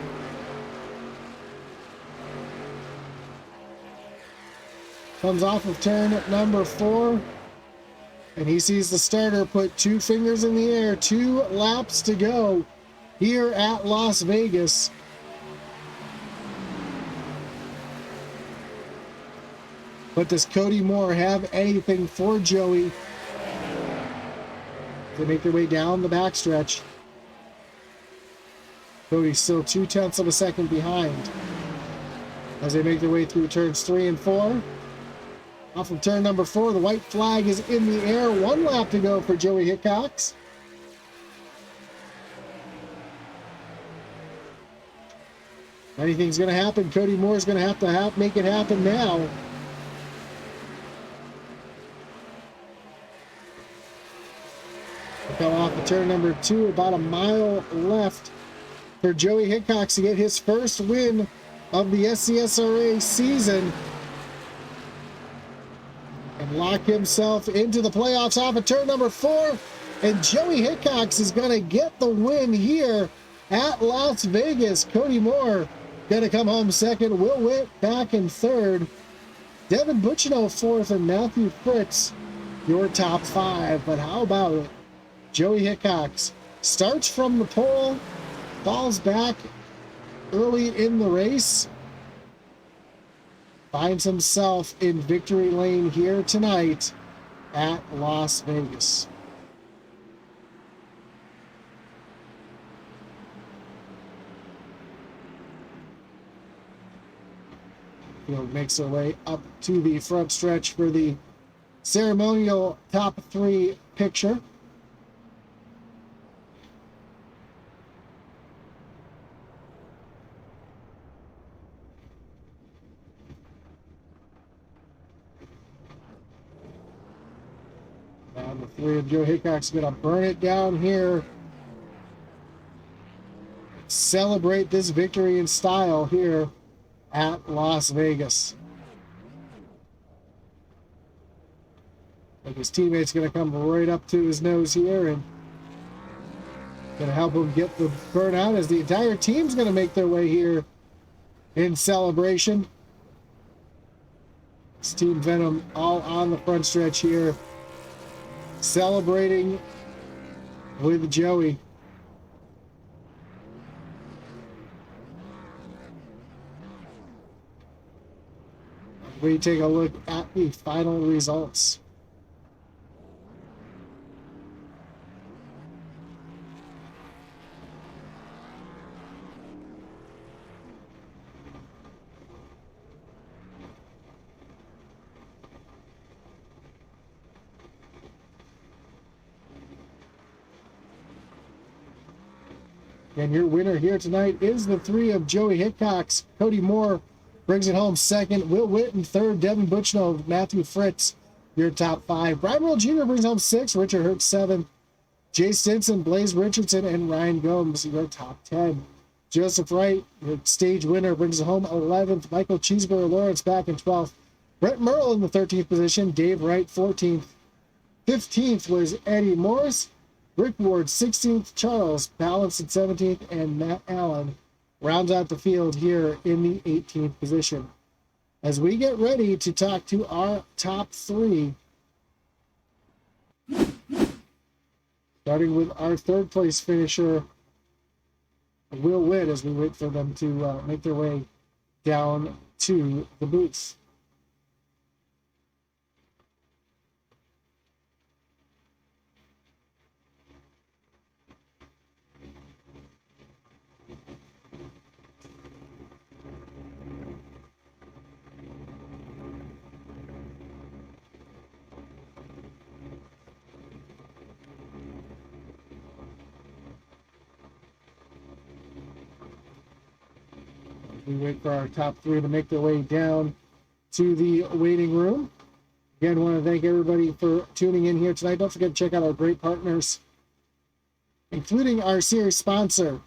Comes off of turn number 4, and he sees the starter put 2 fingers in the air. 2 laps to go here at Las Vegas. But does Cody Moore have anything for Joey? They make their way down the backstretch. Cody's still 0.2 of a second behind as they make their way through turns 3 and 4. Off of turn number 4, the white flag is in the air. 1 lap to go for Joey Hickox. Anything's going to happen. Cody Moore's going to have to make it happen now. We come off of turn number 2, about a mile left for Joey Hickox to get his first win of the SCSRA season and lock himself into the playoffs off of turn number 4. And Joey Hickox is going to get the win here at Las Vegas. Cody Moore going to come home second. Will Witt back in third. Devin Butchino 4th, and Matthew Fritz your top 5. But how about it? Joey Hickox starts from the pole, falls back early in the race, finds himself in victory lane here tonight at Las Vegas. Field makes their way up to the front stretch for the ceremonial top 3 picture. And the 3 of Joe Hickox is going to burn it down here. Celebrate this victory in style here at Las Vegas. Like his teammate's going to come right up to his nose here and Going to help them get the burnout as the entire team's going to make their way here in celebration. It's Team Venom all on the front stretch here, celebrating with Joey. We take a look at the final results. And your winner here tonight is the three of Joey Hickox. Cody Moore brings it home second. Will Witt in third. Devin Butchno, Matthew Fritz, your top five. Brian Merle Jr. brings home sixth. Richard Hurt seventh. Jay Stinson, Blaze Richardson, and Ryan Gomes, your top 10. Joseph Wright, your stage winner, brings it home 11th. Michael Cheeseburger Lawrence back in 12th. Brett Merle in the 13th position. Dave Wright 14th. 15th was Eddie Morris. Rick Ward 16th, Charles Balance at 17th, and Matt Allen rounds out the field here in the 18th position. As we get ready to talk to our top three, starting with our third place finisher, Will Witt, as we wait for them to make their way down to the booth. We wait for our top three to make their way down to the waiting room. Again, I want to thank everybody for tuning in here tonight. Don't forget to check out our great partners, including our series sponsor,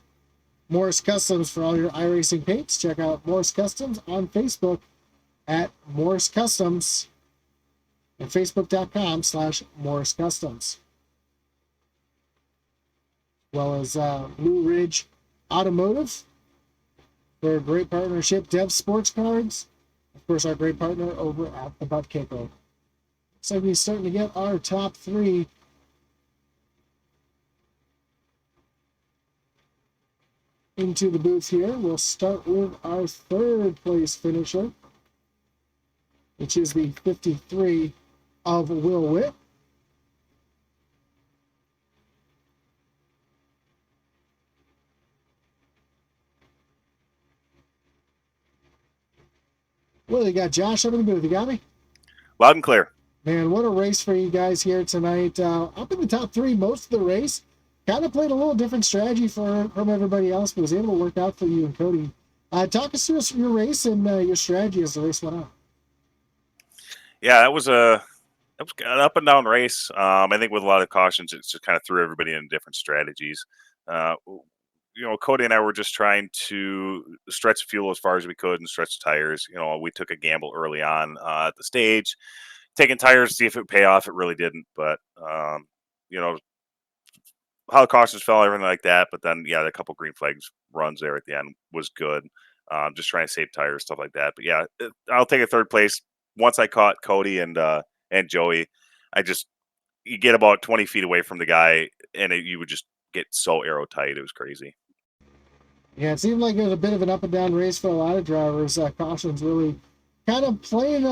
Morris Customs, for all your iRacing paints. Check out Morris Customs on Facebook at Morris Customs and facebook.com/Morris Customs. As well as Blue Ridge Automotive for a great partnership. Dev Sports Cards, of course, our great partner over at the Butt Kicker. So we're starting to get our top three into the booth here. We'll start with our third place finisher, which is the 53 of Will Witt. Well, you got Josh up in the booth. You got me? Loud and clear. Man, what a race for you guys here tonight. Up in the top three most of the race. Kind of played a little different strategy from everybody else, but was able to work out for you and Cody. Talk us through your race and your strategy as the race went on. Yeah, that was an up and down race. I think with a lot of cautions, it just kind of threw everybody in different strategies. Cody and I were just trying to stretch fuel as far as we could and stretch tires. We took a gamble early on at the stage, taking tires to see if it would pay off. It really didn't, but how the cautions fell, everything like that. But then, yeah, a couple green flags runs there at the end was good. Just trying to save tires, stuff like that. But yeah, I'll take a third place. Once I caught Cody and Joey, you get about 20 feet away from the guy, and you would just get so arrow tight. It was crazy. Yeah, it seemed like it was a bit of an up and down race for a lot of drivers. Cautions really kind of playing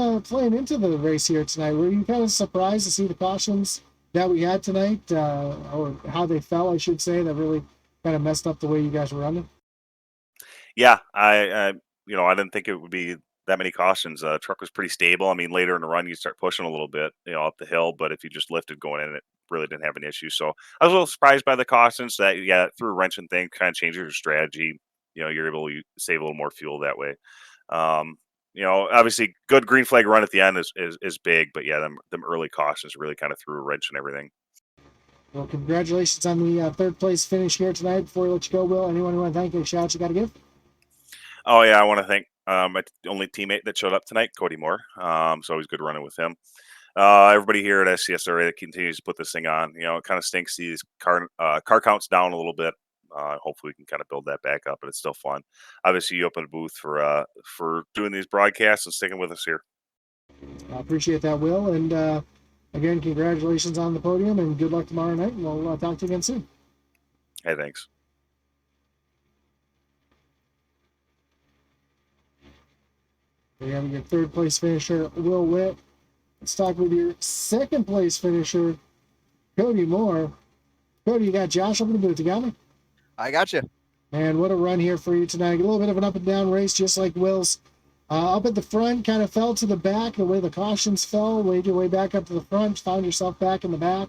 into the race here tonight. Were you kind of surprised to see the cautions that we had tonight, or how they fell, I should say, that really kind of messed up the way you guys were running? Yeah, I didn't think it would be that many cautions. Truck was pretty stable. I mean, later in the run, you start pushing a little bit, up the hill, but if you just lifted going in, it really didn't have an issue. So I was a little surprised by the cautions. That, yeah, through a wrenching thing, kind of changes your strategy. You're able to save a little more fuel that way. Obviously, good green flag run at the end is big, but yeah, them early cautions really kind of threw a wrench and everything. Well, congratulations on the third place finish here tonight. Before we let you go, Will, anyone you want to thank, any shout out you got to give? Oh yeah, I want to thank my only teammate that showed up tonight, Cody Moore. So always good running with him. everybody here at SCSRA that continues to put this thing on. It kind of stinks these car counts down a little bit. Hopefully we can kind of build that back up, but it's still fun. Obviously, you opened a booth for doing these broadcasts and sticking with us here. I appreciate that, Will. And again, congratulations on the podium and good luck tomorrow night. And we'll talk to you again soon. Hey, thanks. We have your third place finisher, Will Witt. Let's talk with your second place finisher, Cody Moore. Cody, you got Josh up in the booth. You got me? I got you. And what a run here for you tonight. A little bit of an up and down race, just like Will's. Up at the front, kind of fell to the back the way the cautions fell, made your way back up to the front, found yourself back in the back.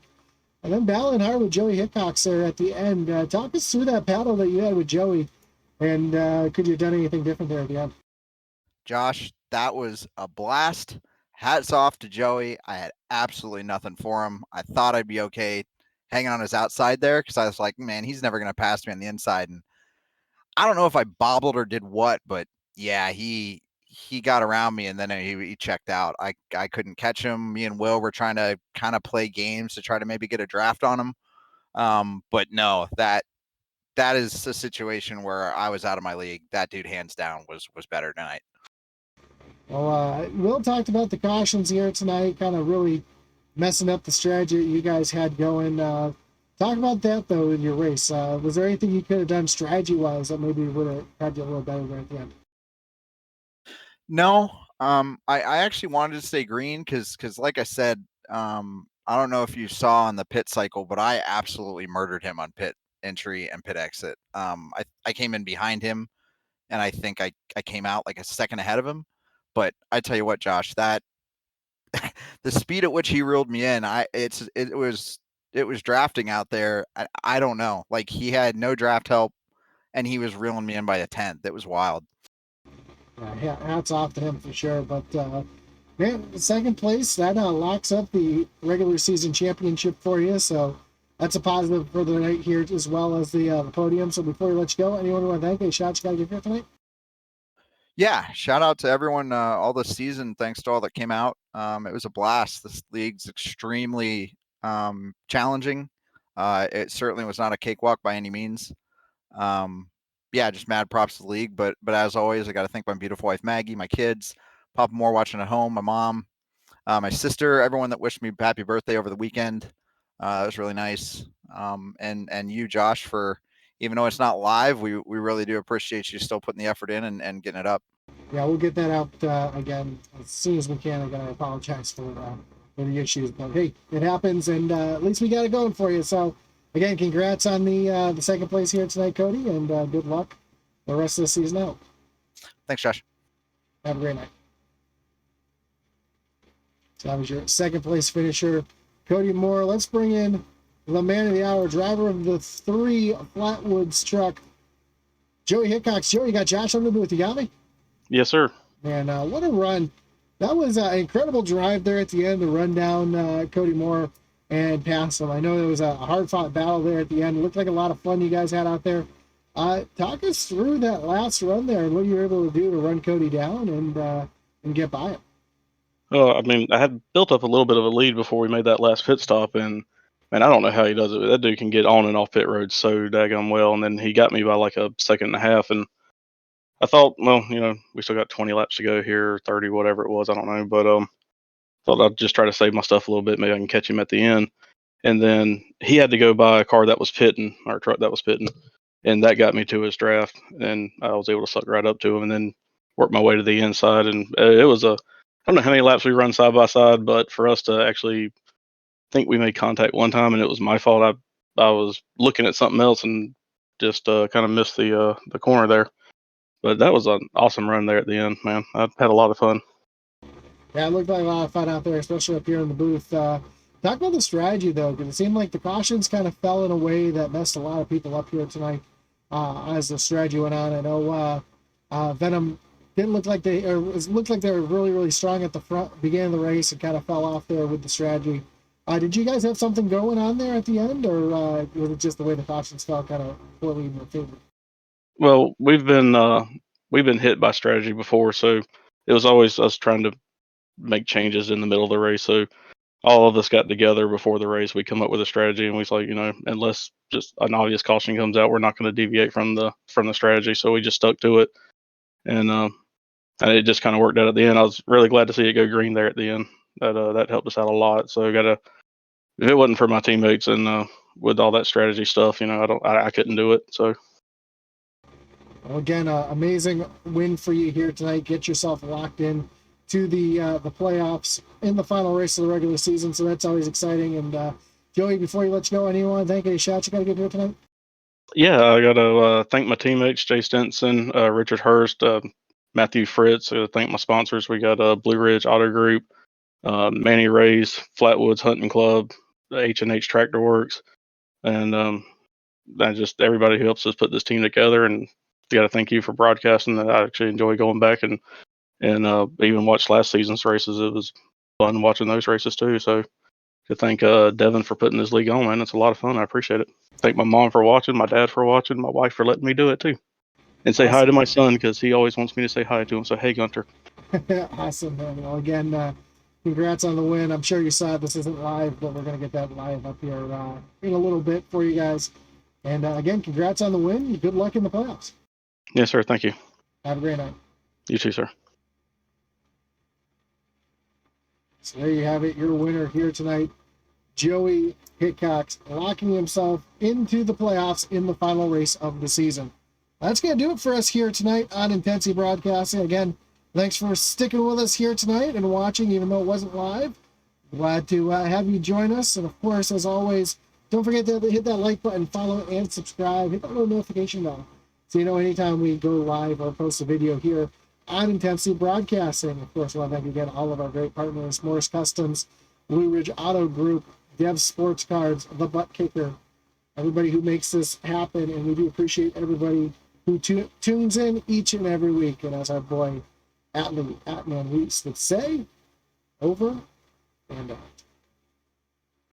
And then battling hard with Joey Hickox there at the end. Talk us through that battle that you had with Joey, and could you have done anything different there at the end? Josh, that was a blast. Hats off to Joey. I had absolutely nothing for him. I thought I'd be okay hanging on his outside there because I was like, man, he's never going to pass me on the inside. And I don't know if I bobbled or did what, but yeah, he got around me and then he checked out. I couldn't catch him. Me and Will were trying to kind of play games to try to maybe get a draft on him. But no, that is a situation where I was out of my league. That dude, hands down, was better tonight. Well, Will talked about the cautions here tonight, kind of really messing up the strategy that you guys had going. Talk about that, though, in your race. Was there anything you could have done strategy-wise that maybe would have had you a little better there at the end? No, I actually wanted to stay green because like I said, I don't know if you saw on the pit cycle, but I absolutely murdered him on pit entry and pit exit. I came in behind him, and I think I came out like a second ahead of him. But I tell you what, Josh, that the speed at which he reeled me in, it was drafting out there. I don't know, like he had no draft help, and he was reeling me in by a tenth. It was wild. Yeah, hats off to him for sure. But man, second place that locks up the regular season championship for you. So that's a positive for the night here, as well as the podium. So before we let you go, anyone want to thank? Any shots you got to give here tonight? Yeah, shout out to everyone all this season. Thanks to all that came out. It was a blast. This league's extremely challenging. It certainly was not a cakewalk by any means. Yeah, just mad props to the league. But as always, I got to thank my beautiful wife Maggie, my kids, Papa Moore watching at home, my mom, my sister, everyone that wished me happy birthday over the weekend. That was really nice. And you, Josh, for even though it's not live, we really do appreciate you still putting the effort in and getting it up. Yeah, we'll get that out again as soon as we can. I gotta apologize for the issues, but hey, it happens, and at least we got it going for you. So again, congrats on the second place here tonight, Cody, and good luck the rest of the season out. Thanks, Josh. Have a great night. So that was your second place finisher, Cody Moore. Let's bring in the man of the hour, driver of the 3 Flatwoods truck, Joey Hickox. Joey, you got Josh on the booth. You got me? Yes, sir. Man, what a run. That was an incredible drive there at the end to run down Cody Moore and pass him. I know it was a hard-fought battle there at the end. It looked like a lot of fun you guys had out there. Talk us through that last run there and what you were able to do to run Cody down and get by him. I mean, I had built up a little bit of a lead before we made that last pit stop, and man, I don't know how he does it. That dude can get on and off pit road so daggone well, and then he got me by like a second and a half, and I thought, well, we still got 20 laps to go here, 30, whatever it was, I don't know, but thought I'd just try to save my stuff a little bit. Maybe I can catch him at the end, and then he had to go by a car that was pitting, or a truck that was pitting, and that got me to his draft, and I was able to suck right up to him, and then work my way to the inside, and it was I don't know how many laps we run side by side, but for us to actually think we made contact one time, and it was my fault. I was looking at something else and just kind of missed the corner there. But that was an awesome run there at the end, man. I had a lot of fun. Yeah, it looked like a lot of fun out there, especially up here in the booth. Talk about the strategy, though, because it seemed like the cautions kind of fell in a way that messed a lot of people up here tonight as the strategy went on. I know Venom didn't look like it looked like they were really, really strong at the front, beginning of the race, and kind of fell off there with the strategy. Did you guys have something going on there at the end, or was it just the way the cautions fell kind of poorly in your favor? Well, we've been hit by strategy before, so it was always us trying to make changes in the middle of the race. So all of us got together before the race. We come up with a strategy, and we was like, unless just an obvious caution comes out, we're not going to deviate from the strategy. So we just stuck to it, and it just kind of worked out at the end. I was really glad to see it go green there at the end. That helped us out a lot. So if it wasn't for my teammates and with all that strategy stuff, I couldn't do it. So Well, again, amazing win for you here tonight. Get yourself locked in to the playoffs in the final race of the regular season. So that's always exciting. And Joey, before you let you go, anyone thank any shots you got to give here tonight? yeah, I got to thank my teammates, Jay Stenson, Richard Hurst, Matthew Fritz. Thank my sponsors. We got Blue Ridge Auto Group, Manny Ray's, Flatwoods Hunting Club, H&H Tractor Works, and just everybody who helps us put this team together. And got to thank you for broadcasting. That I actually enjoy going back and even watch last season's races. It was fun watching those races too. So to thank Devin for putting this league on, man. It's a lot of fun. I appreciate it. Thank my mom for watching, my dad for watching, my wife for letting me do it too. And say hi to my son because he always wants me to say hi to him. So, hey, Gunter. Awesome, man. Well, again, congrats on the win. I'm sure you saw this isn't live, but we're going to get that live up here in a little bit for you guys. And again, congrats on the win. Good luck in the playoffs. Yes, sir. Thank you. Have a great night. You too, sir. So there you have it. Your winner here tonight, Joey Hickox, locking himself into the playoffs in the final race of the season. That's going to do it for us here tonight on Intensity Broadcasting. Again, thanks for sticking with us here tonight and watching, even though it wasn't live. Glad to have you join us. And of course, as always, don't forget to hit that like button, follow and subscribe. Hit that little notification bell so you know anytime we go live or post a video here on Intensity Broadcasting. Of course, I want to thank again all of our great partners, Morris Customs, Blue Ridge Auto Group, Dev Sports Cards, The Butt Kicker, everybody who makes this happen. And we do appreciate everybody who tunes in each and every week. And as our boy Atman Weeks would say, over and out.